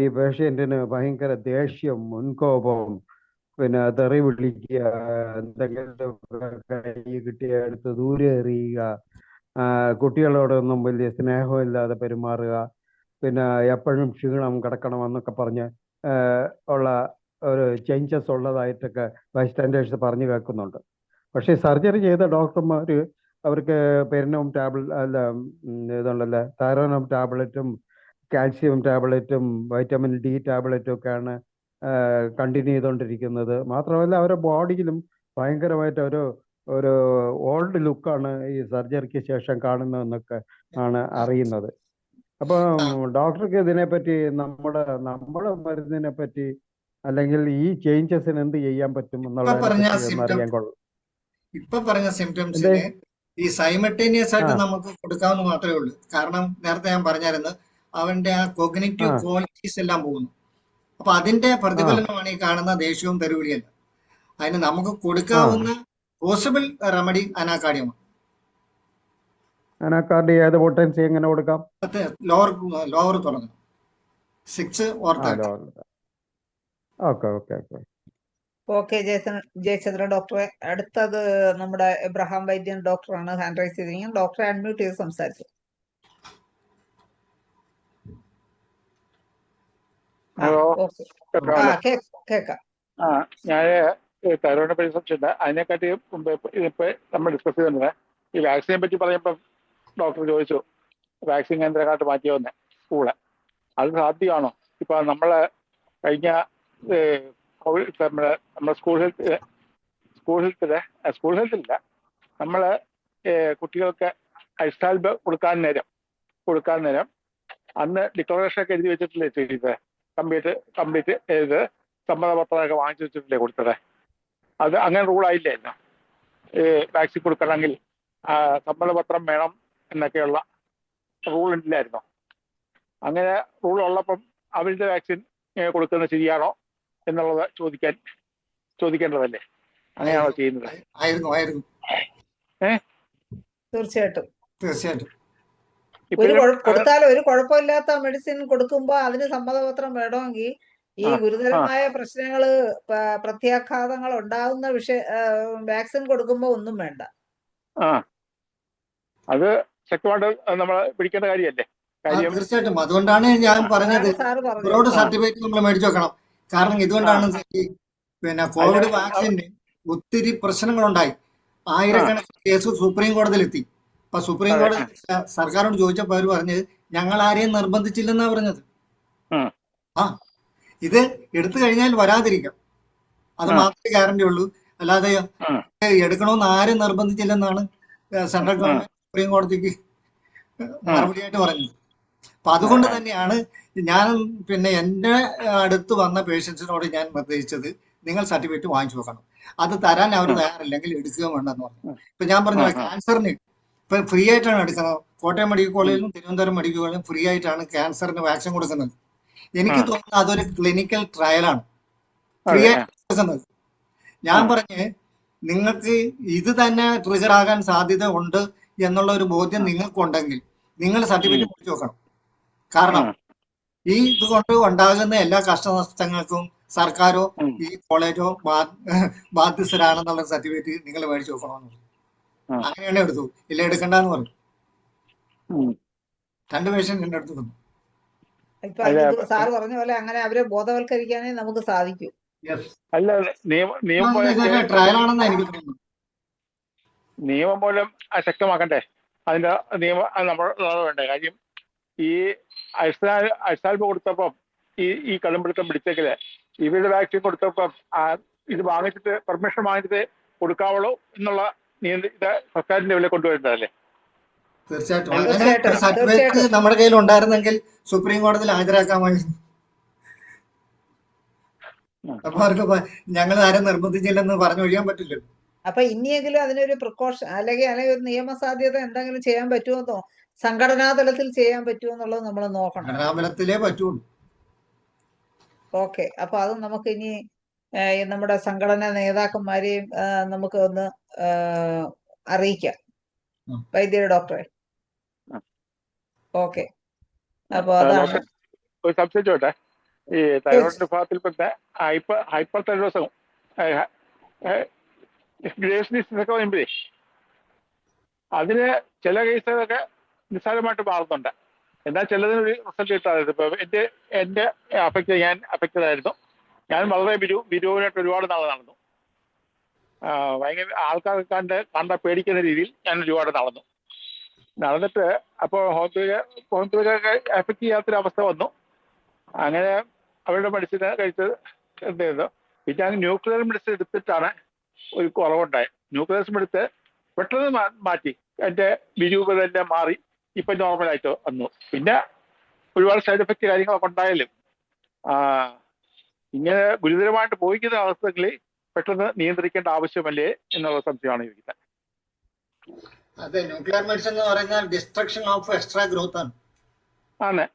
ഈ പേഷ്യൻറ്റിന് ഭയങ്കര ദേഷ്യം, മുൻകോപം, പിന്നെ തെറി വിളിക്കുക, എന്തെങ്കിലും കൈ കിട്ടിയ എടുത്ത് ദൂരെ എറിയുക, കുട്ടികളോടൊന്നും വലിയ സ്നേഹമില്ലാതെ പെരുമാറുക, പിന്നെ എപ്പോഴും ക്ഷീണം കിടക്കണമെന്നൊക്കെ പറഞ്ഞ് ഉള്ള ഒരു ചേഞ്ചസ് ഉള്ളതായിട്ടൊക്കെ ബൈസ്റ്റാൻഡേഴ്സ് പറഞ്ഞു കേൾക്കുന്നുണ്ട്. പക്ഷേ സർജറി ചെയ്ത ഡോക്ടർമാർ അവർക്ക് പെരിനോം ഇതുണ്ടല്ലോ തൈറോനോം ടാബ്ലറ്റും കാൽസ്യം ടാബ്ലറ്റും വൈറ്റമിൻ ഡി ടാബ്ലറ്റും ഒക്കെയാണ് കണ്ടിന്യൂ ചെയ്തുകൊണ്ടിരിക്കുന്നത്. മാത്രമല്ല അവരുടെ ബോഡിയിലും ഭയങ്കരമായിട്ട് ഒരു ഓൾഡ് ലുക്കാണ് ഈ സർജറിക്ക് ശേഷം കാണുന്നതെന്നൊക്കെ ആണ് അറിയുന്നത്. അപ്പം ഡോക്ടർക്ക് ഇതിനെപ്പറ്റി നമ്മുടെ മരുന്നിനെ പറ്റി അല്ലെങ്കിൽ ഈ ചേഞ്ചസിന് എന്ത് ചെയ്യാൻ പറ്റും എന്നുള്ളതിനെ പറ്റി അറിയാൻ കൊള്ളാം. ഇപ്പൊ പറഞ്ഞ സിംറ്റംസിന് ഈ സൈമൾട്ടേനിയസ് ആയിട്ട് നമുക്ക് കൊടുക്കാവുന്ന മാത്രമേ ഉള്ളൂ. കാരണം നേരത്തെ ഞാൻ പറഞ്ഞായിരുന്നു അവന്റെ ആ കോഗ്നിറ്റീവ് ക്വാളിറ്റീസ് എല്ലാം പോകുന്നു. അപ്പൊ അതിന്റെ പ്രതിഫലനമാണ് ഈ കാണുന്ന ദേഷ്യവും തെരുവിളിയല്ല. അതിന് നമുക്ക് കൊടുക്കാവുന്ന പോസിബിൾ റെമഡി അനാകാർഡിയമാണ്. അനാകാർഡിയ ഏത് പൊട്ടൻസി എങ്ങനെ കൊടുക്കാം? ലോവർ തുടങ്ങണം, 6 or 30. Okay okay okay okay Jayachandran ഡോക്ടറെ. അടുത്തത് നമ്മുടെ എബ്രഹാം വൈദ്യൻ ഡോക്ടറാണ് ഹാൻഡ് റൈസ് ചെയ്തിരിക്കുന്നത്. ഡോക്ടറെ അൺമ്യൂട്ട് ചെയ്ത് സംസാരിച്ചു. കേക്കാം. ഞാൻ തൈറോയിഡിനെ പറ്റി സംശയമില്ല. അതിനെക്കാട്ടി മുമ്പ് ഇതിപ്പോ നമ്മൾ ഡിസ്കസ് ചെയ്തിട്ടുണ്ട്. ഈ വാക്സിനെ പറ്റി പറയുമ്പോൾ ഡോക്ടർ ചോദിച്ചു വാക്സിൻ കേന്ദ്രമായിട്ട് മാറ്റിയോന്നെ സ്കൂള്, അത് സാധ്യമാണോ? ഇപ്പൊ നമ്മള് കഴിഞ്ഞ നമ്മുടെ സ്കൂൾ ഹെൽത്തില്ല നമ്മള് കുട്ടികൾക്ക് ഐസ്റ്റാൽബ് കൊടുക്കാൻ നേരം അന്ന് ഡിക്ലറേഷൻ ഒക്കെ എഴുതി വെച്ചിട്ടില്ലേ ചെയ്തത്, കംപ്ലീറ്റ് ചെയ്ത് സമ്മതപത്രമൊക്കെ വാങ്ങിച്ചു വെച്ചിട്ടില്ലേ കൊടുത്തത്? അത് അങ്ങനെ റൂളായില്ലായിരുന്നു. വാക്സിൻ കൊടുക്കണമെങ്കിൽ സമ്മതപത്രം വേണം എന്നൊക്കെയുള്ള റൂൾ ഇല്ലായിരുന്നു. അങ്ങനെ റൂൾ ഉള്ളപ്പം അവരുടെ വാക്സിൻ കൊടുക്കുന്നത് ശരിയാണോ എന്നുള്ളത് ചോദിക്കേണ്ടതല്ലേ? അങ്ങനെയാണോ ചെയ്യുന്നത്? തീർച്ചയായിട്ടും തീർച്ചയായിട്ടും. കൊടുത്താലും ഒരു കുഴപ്പമില്ലാത്ത മെഡിസിൻ കൊടുക്കുമ്പോ അതിന് സമ്മതപത്രം വേണമെങ്കിൽ ഈ ഗുരുതരമായ പ്രശ്നങ്ങള് പ്രത്യാഘാതങ്ങൾ ഉണ്ടാകുന്ന വാക്സിൻ കൊടുക്കുമ്പോ ഒന്നും വേണ്ട. അത് ശക്തമായിട്ട് നമ്മൾ പിടിക്കേണ്ട കാര്യമല്ലേ? തീർച്ചയായിട്ടും. അതുകൊണ്ടാണ് ഞാൻ പറഞ്ഞത് ബ്രോഡ് സർട്ടിഫിക്കറ്റ് നമ്മൾ മേടിച്ചു വെക്കണം. കാരണം ഇതുകൊണ്ടാണ് പിന്നെ കോവിഡ് വാക്സിന് ഒത്തിരി പ്രശ്നങ്ങളുണ്ടായി. ആയിരക്കണക്കിന് കേസ് സുപ്രീം കോടതിയിലെത്തി. അപ്പൊ സുപ്രീം കോടതി സർക്കാരോട് ചോദിച്ചപ്പോൾ അവർ പറഞ്ഞത് ഞങ്ങൾ ആരെയും നിർബന്ധിച്ചില്ലെന്നാ പറഞ്ഞത്. ഇത് എടുത്തു കഴിഞ്ഞാൽ വരാതിരിക്കാം, അത് മാത്രമേ ഗ്യാരണ്ടി ഉള്ളൂ. അല്ലാതെ എടുക്കണമെന്ന് ആരും നിർബന്ധിച്ചില്ലെന്നാണ് സെൻട്രൽ ഗവൺമെന്റ് സുപ്രീം കോടതിക്ക് മറുപടിയായിട്ട് പറഞ്ഞത്. അപ്പൊ അതുകൊണ്ട് തന്നെയാണ് ഞാൻ പിന്നെ എന്റെ അടുത്ത് വന്ന പേഷ്യൻസിനോട് ഞാൻ നിർദ്ദേശിച്ചത് നിങ്ങൾ സർട്ടിഫിക്കറ്റ് വാങ്ങിച്ചു വെക്കണം. അത് തരാൻ അവർ തയ്യാറില്ലെങ്കിൽ എടുക്കുക വേണ്ടെന്ന് പറഞ്ഞു. ഇപ്പൊ ഞാൻ പറഞ്ഞു ക്യാൻസറിന് ഇപ്പൊ ഫ്രീ ആയിട്ടാണ് എടുക്കുന്നത്. കോട്ടയം മെഡിക്കൽ കോളേജിലും തിരുവനന്തപുരം മെഡിക്കൽ കോളേജിലും ഫ്രീ ആയിട്ടാണ് ക്യാൻസറിന് വാക്സിൻ കൊടുക്കുന്നത്. എനിക്ക് തോന്നുന്നത് അതൊരു ക്ലിനിക്കൽ ട്രയലാണ് ഫ്രീ ആയിട്ട് കൊടുക്കുന്നത്. ഞാൻ പറഞ്ഞ് നിങ്ങൾക്ക് ഇത് തന്നെ ട്രിഗർ ആകാൻ സാധ്യത ഉണ്ട് എന്നുള്ള ഒരു ബോധ്യം നിങ്ങൾക്കുണ്ടെങ്കിൽ നിങ്ങൾ സർട്ടിഫിക്കറ്റ് പിടിച്ചു വെക്കണം. കാരണം ഈ ഇതുകൊണ്ട് ഉണ്ടാകുന്ന എല്ലാ കഷ്ടനഷ്ടങ്ങൾക്കും സർക്കാരോ ഈ കോളേജോ ബാധ്യസ്ഥരാണെന്നുള്ള സർട്ടിഫിക്കറ്റ് നിങ്ങൾ മേടിച്ചു വെക്കണമെന്നുള്ളൂ. ആ. അങ്ങനെയാണ് എടുത്തു. ഇല്ല എടുക്കണ്ടെന്ന് പറഞ്ഞു. ഉം. 2 പേഷ്യന്റ് എൻ്റെ അടുത്ത് വന്നു. ഇപ്പൊ അല്ല ഇത് സാറ് പറഞ്ഞ പോലെ അങ്ങനെ അവരെ ബോധവൽക്കരിക്കാനേ നമുക്ക് സാധിക്കും. യെസ്. അല്ല നിയമം പോലെ ഇതൊരു ട്രയലാണെന്നാണ് എനിക്ക് തോന്നുന്നത്. നിയമം മൂലം ശക്തമാക്കണ്ടേ അതിന്റെ നിയമം നമ്മൾ വേണ്ടേ? കാര്യം ഈ അഴ്സാൽബ് കൊടുത്തപ്പം ഈ കള്ളുപിടുത്തം പിടിച്ചെങ്കില് ഇവരുടെ വാക്സിൻ കൊടുത്തപ്പം ഇത് വാങ്ങിച്ചിട്ട് പെർമിഷൻ വാങ്ങിച്ചിട്ട് കൊടുക്കാവുള്ളൂ എന്നുള്ള ഇത് സർക്കാരിന്റെ ലെവലിൽ കൊണ്ടുവരുന്നതല്ലേ? തീർച്ചയായിട്ടും അങ്ങനെ തീർച്ചയായിട്ടും ഒരു സർട്ടിഫിക്കറ്റ് തീർച്ചയായിട്ടും നമ്മുടെ കയ്യിൽ ഉണ്ടായിരുന്നെങ്കിൽ സുപ്രീം കോടതിയിൽ ഹാജരാക്കാമായിരുന്നു. അപ്പൊ അവർക്ക് ഞങ്ങൾ ആരും നിർബന്ധിച്ചില്ലെന്ന് പറഞ്ഞൊഴിയാൻ പറ്റില്ല. അപ്പൊ ഇനിയെങ്കിലും അതിനൊരു പ്രിക്കോഷൻ അല്ലെങ്കിൽ ഒരു നിയമസാധ്യത എന്തെങ്കിലും ചെയ്യാൻ പറ്റുമെന്നോ, സംഘടനാ തലത്തിൽ ചെയ്യാൻ പറ്റുമോ എന്നുള്ളത് നമ്മൾ നോക്കണം. ഘടനാബലത്തിലേ പറ്റുള്ളൂ. ഓക്കെ, അപ്പൊ അത് നമുക്ക് ഇനി നമ്മുടെ സംഘടനാ നേതാക്കന്മാരെയും നമുക്ക് ഒന്ന് അറിയിക്കാം, വൈദ്യര് ഡോക്ടറെ. ഓക്കെ, അപ്പൊ അതാണ്. ഒരു സംശയം ചോട്ടെ, ഈ തൈറോയിഡ് വിഭാഗത്തിൽപ്പെട്ട ഹൈപ്പർ തൈറോയിഡിസം ഗ്രേസ്നെസ് പറയുമ്പോഴേ അതിന് ചില കേസുകളൊക്കെ നിസ്സാരമായിട്ട് മാറുന്നുണ്ട്. എന്നാൽ ചിലതിന് ഒരു റിസൾട്ട് കിട്ടാറുണ്ട്. ഇപ്പൊ എന്റെ ഞാൻ അഫക്റ്റഡ് ആയിരുന്നു. ഞാൻ വളരെ വിരൂപനായിട്ട് ഒരുപാട് നാൾ നടന്നു. ഭയങ്കര ആൾക്കാർ കണ്ട പേടിക്കുന്ന രീതിയിൽ ഞാൻ ഒരുപാട് നടന്നിട്ട് അപ്പോൾ ഹോമിയോപ്പതിയൊക്കെ എഫക്ട് ചെയ്യാത്തൊരവസ്ഥ വന്നു. അങ്ങനെ അവരുടെ മെഡിസിൻ കഴിച്ചത് എന്ത് ചെയ്തു. പിന്നെ ഞാൻ ന്യൂക്ലിയർ മെഡിസിൻ എടുത്തിട്ടാണ് ഒരു കുറവുണ്ടായത്. ന്യൂക്ലിയർ എടുത്ത് പെട്ടെന്ന് മാറ്റി എൻ്റെ വിരൂപത എല്ലാം മാറി ഇപ്പൊ നോർമലായിട്ട് വന്നു. പിന്നെ ഒരുപാട് സൈഡ് എഫക്റ്റ് കാര്യങ്ങളൊക്കെ ഉണ്ടായാലും ഇങ്ങനെ ഗുരുതരമായിട്ട് പോയിക്കുന്ന അവസ്ഥകളിൽ പെട്ടെന്ന് നിയന്ത്രിക്കേണ്ട ആവശ്യമല്ലേ എന്നുള്ള സംശയമാണ് ചോദിക്കുന്നത്. അതെ, ന്യൂക്ലിയർ മെഡിസിൻ എന്ന് പറഞ്ഞാൽ ഡിസ്ട്രക്ഷൻ ഓഫ് എക്സ്ട്രാ ഗ്രോത്ത് ആണ്. ആണ്.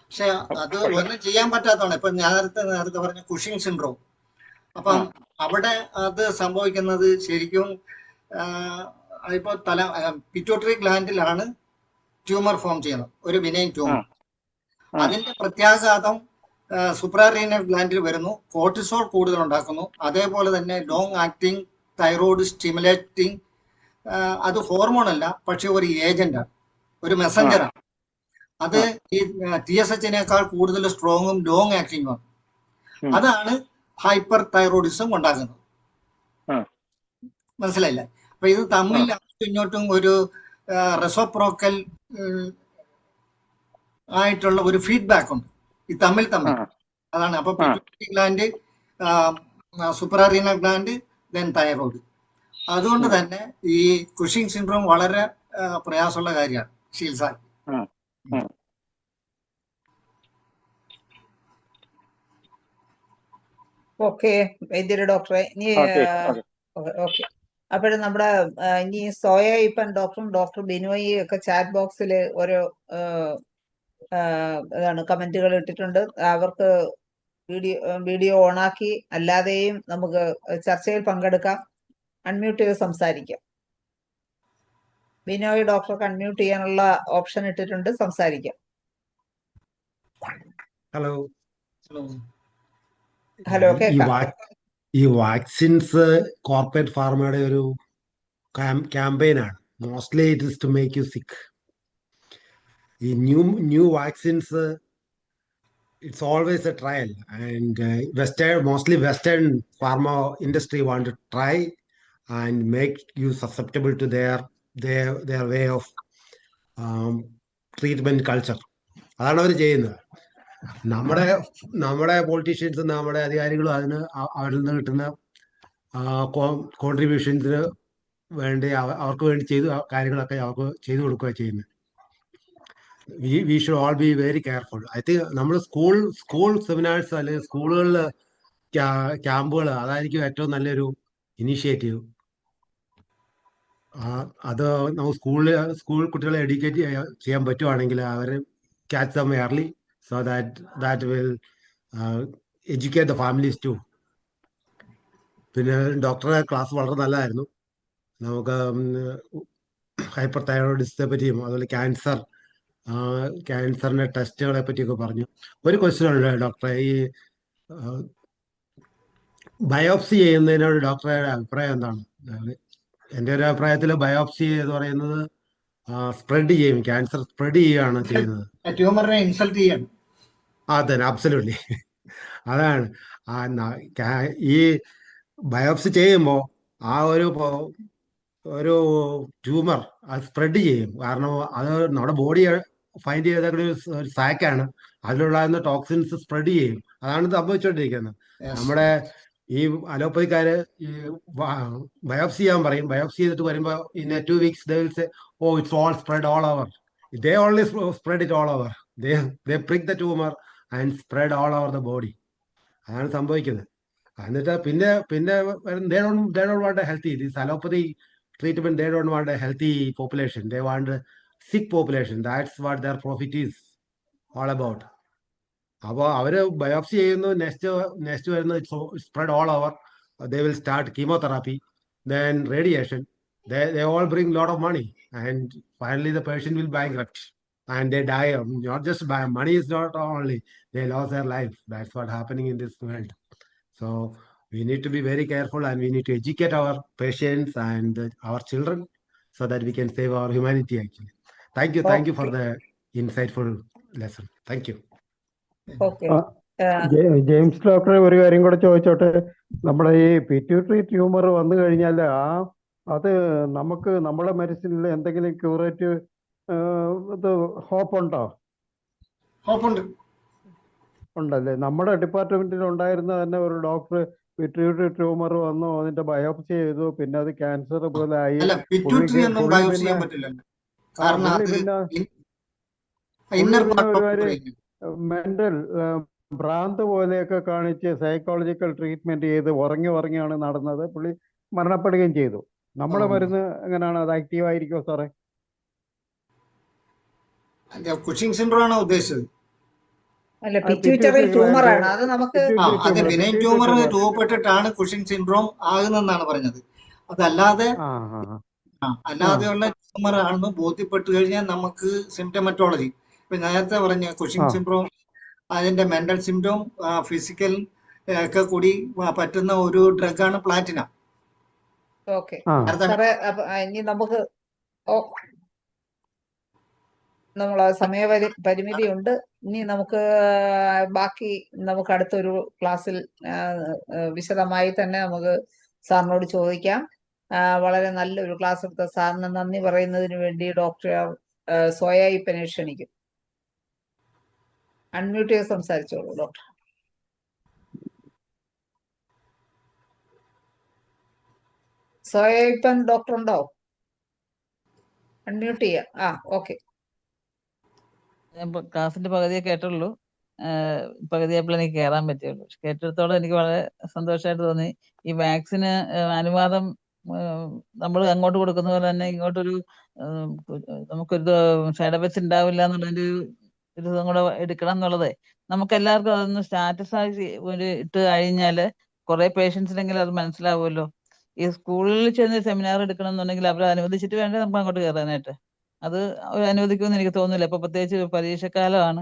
പക്ഷെ അത് ഒന്നും ചെയ്യാൻ പറ്റാത്തതാണ്. ഇപ്പൊ നേരത്തെ പറഞ്ഞ കുഷിങ് സിൻഡ്രോം. അപ്പം അവിടെ അത് സംഭവിക്കുന്നത് ശരിക്കും ഇപ്പൊ പിറ്റ്യൂട്ടറി ഗ്ലാൻഡിലാണ് ട്യൂമർ ഫോം ചെയ്യുന്നത്, ഒരു ബിനൈൻ ട്യൂമർ. അതിന്റെ പ്രത്യാഘാതം സുപ്രാറീനൽ ഗ്ലാൻഡിൽ വരുന്നു, കോർട്ടിസോൾ കൂടുതൽ ഉണ്ടാക്കുന്നു. അതേപോലെ തന്നെ ലോങ് ആക്ടിങ് തൈറോയ്ഡ് സ്റ്റിമുലേറ്റിംഗ്, അത് ഹോർമോൺ അല്ല, പക്ഷെ ഒരു ഏജന്റാണ്, ഒരു മെസ്സഞ്ചറാണ്. അത് ഈ TSH-നേക്കാൾ കൂടുതൽ സ്ട്രോങ്ങും ലോങ് ആക്ടിങ്ങുമാണ്. അതാണ് ഹൈപ്പർ തൈറോയിഡിസം ഉണ്ടാക്കുന്നത്. മനസ്സിലായില്ല? അപ്പൊ ഇത് തമ്മിൽ അങ്ങോട്ടും ഇങ്ങോട്ടും ഒരു റെസോപ്രോക്കൽ ആയിട്ടുള്ള ഒരു ഫീഡ്ബാക്ക് ഉണ്ട് ഈ തമ്മിൽ. അതാണ്. അപ്പൊ pituitary gland, suprarenal gland, then thyroid. അതുകൊണ്ട് തന്നെ ഈ കുഷിങ് സിൻഡ്രോം വളരെ പ്രയാസമുള്ള കാര്യമാണ് ചികിത്സ. ഓക്കെ വൈദ്യര് ഡോക്ടറെ. ഇനി ഓക്കെ, അപ്പോഴും നമ്മുടെ ഇനി സോയ ഇപ്പം ഡോക്ടർ ബിനോയി ഒക്കെ ചാറ്റ് ബോക്സിൽ ഓരോ കമന്റുകൾ ഇട്ടിട്ടുണ്ട്. അവർക്ക് വീഡിയോ ഓണാക്കി അല്ലാതെയും നമുക്ക് ചർച്ചയിൽ പങ്കെടുക്കാം. അൺമ്യൂട്ട് ചെയ്ത് സംസാരിക്കാം. ബിനോയ് ഡോക്ടർക്ക് അൺമ്യൂട്ട് ചെയ്യാനുള്ള ഓപ്ഷൻ ഇട്ടിട്ടുണ്ട്, സംസാരിക്കാം. ഹലോ. ഹലോ, കേൾക്കാം. ഈ വാക്സിൻസ് കോർപ്പറേറ്റ് ഫാർമയുടെ ഒരു ക്യാമ്പയിനാണ്. Mostly it is to make you sick. ഈ new vaccines, it's always a trial, and mostly Western pharma industry want to try and make you susceptible to their way of treatment culture. അതാണ് അവർ ചെയ്യുന്നത്. നമ്മുടെ പൊളിറ്റീഷ്യൻസും നമ്മുടെ അധികാരികളും അവരിൽ നിന്ന് കിട്ടുന്ന കോൺട്രിബ്യൂഷൻസിന് വേണ്ടി അവർക്ക് വേണ്ടി കാര്യങ്ങളൊക്കെ അവർക്ക് ചെയ്തു കൊടുക്കുക ചെയ്യുന്നത്. we should all be very careful. I think നമ്മൾ സ്കൂൾ സെമിനാർസ് അല്ലെങ്കിൽ സ്കൂളുകളിൽ ക്യാമ്പുകൾ, അതായിരിക്കും ഏറ്റവും നല്ലൊരു ഇനീഷ്യേറ്റീവ്. അത് നമുക്ക് സ്കൂൾ കുട്ടികളെ എഡ്യൂക്കേറ്റ് ചെയ്യാൻ പറ്റുവാണെങ്കിൽ അവർ catch them early so that will educate the families too. പിന്നെ ഡോക്ടറെ ക്ലാസ് വളരെ നല്ലതായിരുന്നു. നമുക്ക് ഹൈപ്പർ തൈറോയിഡിസത്തെ പറ്റിയും അതുപോലെ ക്യാൻസറിന്റെ ടെസ്റ്റുകളെ പറ്റിയൊക്കെ പറഞ്ഞു. ഒരു ക്വസ്റ്റ്യൻ ഉണ്ട് ഡോക്ടറെ, ഈ ബയോപ്സി ചെയ്യുന്നതിനോട് ഡോക്ടറുടെ അഭിപ്രായം എന്താണ്? എൻ്റെ ഒരു അഭിപ്രായത്തിൽ ബയോപ്സി എന്ന് പറയുന്നത് സ്പ്രെഡ് ചെയ്യും, ക്യാൻസർ സ്പ്രെഡ് ചെയ്യുകയാണ് ചെയ്യുന്നത്. ട്യൂമറിനെ ഇൻസൾട്ട് ചെയ്യാണ്. അതെ, അബ്സല്യൂട്ട്ലി. അതാണ് ഈ ബയോപ്സി ചെയ്യുമ്പോൾ ആ ഒരു ട്യൂമർ അത് സ്പ്രെഡ് ചെയ്യും. കാരണം അത് നമ്മുടെ ബോഡി ഫൈൻഡ് ചെയ്ത ഒരു സാക്കാണ്, അതിലുള്ള ടോക്സിൻസ് സ്പ്രെഡ് ചെയ്യും. അതാണ് സംഭവിച്ചുകൊണ്ടിരിക്കുന്നത്. നമ്മുടെ ഈ അലോപ്പതിക്കാര് ഈ ബയോപ്സി ചെയ്യാൻ പറയും. ബയോപ്സി ചെയ്തിട്ട് വരുമ്പോൾ in 2 weeks they will say, oh, it's all spread all over. They only spread it all over. They prick the tumor and spread all over the body. അതാണ് സംഭവിക്കുന്നത്. എന്നിട്ട് പിന്നെ they don't want a healthy, this allopathy treatment, they don't want a healthy population. They want a sick population. That's what their profit is all about. അപ്പോൾ അവര് biopsy ചെയ്യുന്നു, next വരുന്നത് spread all over. They will start chemotherapy, then radiation. They all bring lot of money, and finally the patient will bankrupt and they die. Not just by money is not only, they lost their life. That's what happening in this world. So we need to be very careful, and we need to educate our patients and our children so that we can save our humanity actually. Thank you for okay the insightful lesson. Thank you. Okay ആ, James ഡോക്ടറെ ഒരു കാര്യം കൂടെ ചോദിച്ചോട്ടെ. നമ്മുടെ ഈ pituitary tumour വന്നു കഴിഞ്ഞാൽ അത് നമുക്ക് നമ്മുടെ മെഡിസിനിൽ എന്തെങ്കിലും ക്യൂറേറ്റീവ് ഇത് ഹോപ്പ് ഉണ്ടോ? ഹോപ്പുണ്ട്. ഉണ്ടല്ലേ. നമ്മുടെ ഡിപ്പാർട്ട്മെന്റിൽ ഉണ്ടായിരുന്ന തന്നെ ഒരു ഡോക്ടർ പിറ്റ്യൂട്ടറി ട്യൂമർ വന്നു, അതിന്റെ ബയോപ്സി ചെയ്തു, പിന്നെ അത് ക്യാൻസർ പോലെ ആയി. അല്ല, പിറ്റ്യൂട്ടറി ഒന്നും പുള്ളി ബയോപ്സി പിന്നെ ചെയ്യാൻ പറ്റില്ലല്ലോ. കാരണം പുള്ളി അത് പിന്നെ ഇന്നർ പിന്നെ പാർട്ട് ഓഫ് ഒരുമാതിരി ബ്രെയിൻ. മെന്റൽ ഭ്രാന്ത് പോലെയൊക്കെ കാണിച്ച് സൈക്കോളജിക്കൽ ട്രീറ്റ്മെന്റ് ചെയ്ത് ഉറങ്ങിയാണ് നടന്നത്. പുള്ളി മരണപ്പെടുകയും ചെയ്തു. നമ്മുടെ മരുന്ന് എങ്ങനെയാണ്, അത് ആക്റ്റീവ് ആയിരിക്കുമോ സാറേ? കുഷിംഗ് സിൻഡ്രോം ആണോ ഉദ്ദേശിച്ചത്? അല്ല, അത് പിറ്റ്യൂട്ടറി പിറ്റ്യൂട്ടറി ട്യൂമർ ഗ്ലാൻഡ്, ആണ് അത്. നമുക്ക് പിറ്റ്യൂട്ടറി അത് tumour, benign pituitary tumour tumour. രൂപപ്പെട്ടിട്ടാണ് കുഷിംഗ് സിൻഡ്രോം ആകുന്നെന്നാണ് പറഞ്ഞത്. അതല്ലാതെ ആ ആ ആ അല്ലാതെയുള്ള ട്യൂമർ ആണെന്ന് ബോധ്യപ്പെട്ടു കഴിഞ്ഞാൽ നമുക്ക് സിംറ്റമറ്റോളജി, ഇപ്പൊ നേരത്തെ പറഞ്ഞ ആ കുഷിംഗ് സിൻഡ്രോം, അതിന്റെ മെന്റൽ സിംറ്റം, ഫിസിക്കൽ ഒക്കെ കൂടി പറ്റുന്ന ഒരു ഡ്രഗാണ് പ്ലാറ്റിനം. ഓക്കെ ആ സാറേ, ഇനി നമുക്ക് നമ്മളെ പരിമിതി ഉണ്ട്. ഇനി നമുക്ക് ബാക്കി നമുക്ക് അടുത്തൊരു ക്ലാസ്സിൽ വിശദമായി തന്നെ നമുക്ക് സാറിനോട് ചോദിക്കാം. വളരെ നല്ലൊരു ക്ലാസ് എടുത്ത സാറിന് നന്ദി പറയുന്നതിന് വേണ്ടി ഡോക്ടർ സോയ ഈപ്പനെ ക്ഷണിക്കും. അൺമ്യൂട്ട് ചെയ്ത് സംസാരിച്ചോളൂ ഡോക്ടർ. സോയ ഈപ്പൻ ഡോക്ടർ ഉണ്ടോ? അൺമ്യൂട്ട് ചെയ്യാം. ഓക്കെ. ഞാൻ ക്ലാസ്സിന്റെ പകുതിയെ കേട്ടുള്ളൂ. പകുതിയായപ്പോൾ എനിക്ക് കയറാൻ പറ്റുള്ളൂ. കേട്ടിടത്തോളം എനിക്ക് വളരെ സന്തോഷമായിട്ട് തോന്നി. ഈ വാക്സിന് അനുവാദം നമ്മൾ അങ്ങോട്ട് കൊടുക്കുന്ന പോലെ തന്നെ ഇങ്ങോട്ടൊരു നമുക്കൊരു സൈഡ് എഫക്ട്സ് ഉണ്ടാവില്ല എന്നുള്ളതിന്റെ ഒരു ഇതും കൂടെ എടുക്കണം എന്നുള്ളത് നമുക്ക് എല്ലാവർക്കും അതൊന്ന് സ്റ്റാറ്റസ് ഇട്ട് കഴിഞ്ഞാല് കുറെ പേഷ്യൻസിനെങ്കിലും അത് മനസ്സിലാവുമല്ലോ. ഈ സ്കൂളിൽ ചെന്ന് സെമിനാർ എടുക്കണം എന്നുണ്ടെങ്കിൽ അവരെ അനുവദിച്ചിട്ട് വേണ്ടേ നമുക്ക് അങ്ങോട്ട് കയറാനായിട്ട്. അത് അനുവദിക്കുമെന്ന് എനിക്ക് തോന്നുന്നില്ല. ഇപ്പൊ പ്രത്യേകിച്ച് പരീക്ഷക്കാലമാണ്.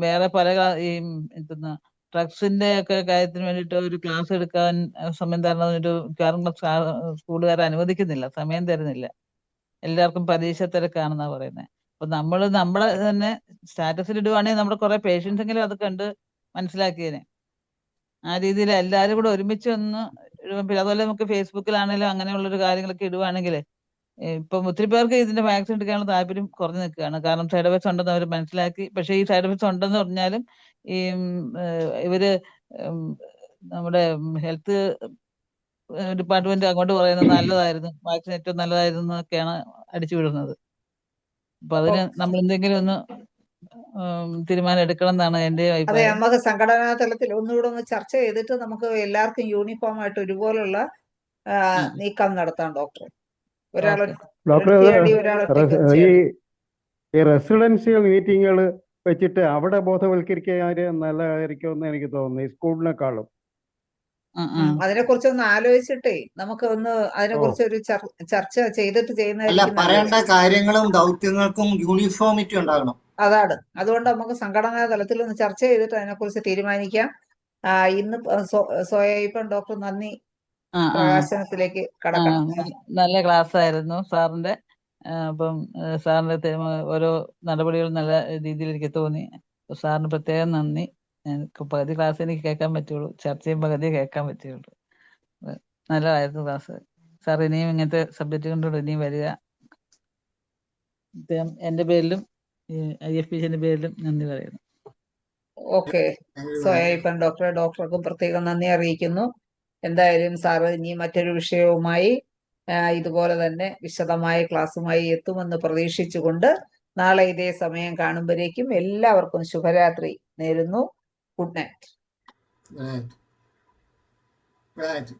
വേറെ പല ഈ എന്തുന്ന ഡ്രഗ്സിന്റെ ഒക്കെ കാര്യത്തിന് വേണ്ടിയിട്ട് ഒരു ക്ലാസ് എടുക്കാൻ സമയം തരണ സ്കൂളുകാരെ അനുവദിക്കുന്നില്ല, സമയം തരുന്നില്ല. എല്ലാവർക്കും പരീക്ഷ തിരക്കാണെന്നാ പറയുന്നത്. അപ്പൊ നമ്മളെ തന്നെ സ്റ്റാറ്റസിൽ ഇടുവാണെങ്കിൽ നമ്മുടെ കുറെ പേഷ്യൻസ് എങ്കിലും അത് കണ്ട് മനസ്സിലാക്കിയേനെ. ആ രീതിയിൽ എല്ലാവരും കൂടെ ഒരുമിച്ച് ഒന്ന് പിന്നെ അതുപോലെ നമുക്ക് ഫേസ്ബുക്കിലാണെങ്കിലും അങ്ങനെയുള്ളൊരു കാര്യങ്ങളൊക്കെ ഇടുവാണെങ്കിൽ ഇപ്പം ഒത്തിരി പേർക്ക് ഇതിന്റെ വാക്സിൻ എടുക്കാനുള്ള താല്പര്യം കുറഞ്ഞു നിൽക്കുകയാണ്. കാരണം സൈഡ് എഫക്ട്സ് ഉണ്ടെന്ന് അവർ മനസ്സിലാക്കി. പക്ഷേ ഈ സൈഡ് എഫക്ട്സ് ഉണ്ടെന്ന് പറഞ്ഞാലും ഈ ഇവര് നമ്മുടെ ഹെൽത്ത് ഡിപ്പാർട്ട്മെന്റ് അങ്ങോട്ട് പറയുന്നത് നല്ലതായിരുന്നു, വാക്സിൻ ഏറ്റവും നല്ലതായിരുന്നു എന്നൊക്കെയാണ് അടിച്ചു വിടുന്നത്. അപ്പൊ അതിന് നമ്മൾ എന്തെങ്കിലും ഒന്ന് തീരുമാനം എടുക്കണം എന്നാണ് എന്റെ അതെ, അഭിപ്രായം. നമുക്ക് സംഘടനാ തലത്തിൽ ഒന്നുകൂടെ ഒന്ന് ചർച്ച ചെയ്തിട്ട് നമുക്ക് എല്ലാവർക്കും യൂണിഫോം ആയിട്ട് ഒരുപോലുള്ള നീക്കം നടത്താം ഡോക്ടർ. ഒരാളെ ഡോക്ടർ ഒരാളെ ഈ റെസിഡൻഷ്യൽ മീറ്റിങ്ങുകൾ വെച്ചിട്ട് അവിടെ ബോധവൽക്കരിക്കാൻ നല്ലതായിരിക്കുമെന്ന് എനിക്ക് തോന്നുന്നു, ഈ സ്കൂളിനെക്കാളും. അതിനെ കുറിച്ചൊന്ന് ആലോചിച്ചിട്ടേ നമുക്ക് ഒന്ന് അതിനെക്കുറിച്ച് ഒരു ചർച്ച ചെയ്തിട്ട് അല്ല, ചെയ്യുന്നതായിരിക്കും പറയേണ്ട നല്ലത്. കാര്യങ്ങളും ദൗത്യങ്ങൾക്കും യൂണിഫോമിറ്റി ഉണ്ടാകണം. അതുകൊണ്ട് നമുക്ക് സംഘടനാ തലത്തിൽ ഒന്ന് ചർച്ച ചെയ്തിട്ട് അതിനെക്കുറിച്ച് തീരുമാനിക്കാം. ഇന്ന് സോയപ്പൻ ഡോക്ടർ നന്ദി ആ ആ പ്രകാശനത്തിലേക്ക് ആ കടക്കണം. നല്ല ക്ലാസ് ആയിരുന്നു സാറിന്റെ. അപ്പം സാറിന്റെ ഓരോ നടപടികൾ നല്ല രീതിയിൽ എനിക്ക് തോന്നി. അപ്പൊ സാറിന് പ്രത്യേകം നന്ദി. എനിക്ക് പകുതി ക്ലാസ് എനിക്ക് കേൾക്കാൻ പറ്റുള്ളൂ, ചർച്ചയും പകുതി കേൾക്കാൻ പറ്റുള്ളൂ. നല്ലതായിരുന്നു ക്ലാസ്. സാർ ഇനിയും ഇങ്ങനത്തെ സബ്ജക്റ്റ് കൊണ്ടുകൂടെ ഇനിയും വരിക. എന്റെ പേരിലും IFPCന്റെ പേരിലും നന്ദി പറയുന്നു. ഓക്കെ, സോയപ്പൻ ഡോക്ടർക്കും പ്രത്യേകം നന്ദി അറിയിക്കുന്നു. എന്തായാലും സാറ് ഇനി മറ്റൊരു വിഷയവുമായി ഇതുപോലെ തന്നെ വിശദമായ ക്ലാസ്സുമായി എത്തുമെന്ന് പ്രതീക്ഷിച്ചുകൊണ്ട് നാളെ ഇതേ സമയം കാണുമ്പോഴേക്കും എല്ലാവർക്കും ശുഭരാത്രി നേരുന്നു. Good night. Right. Right.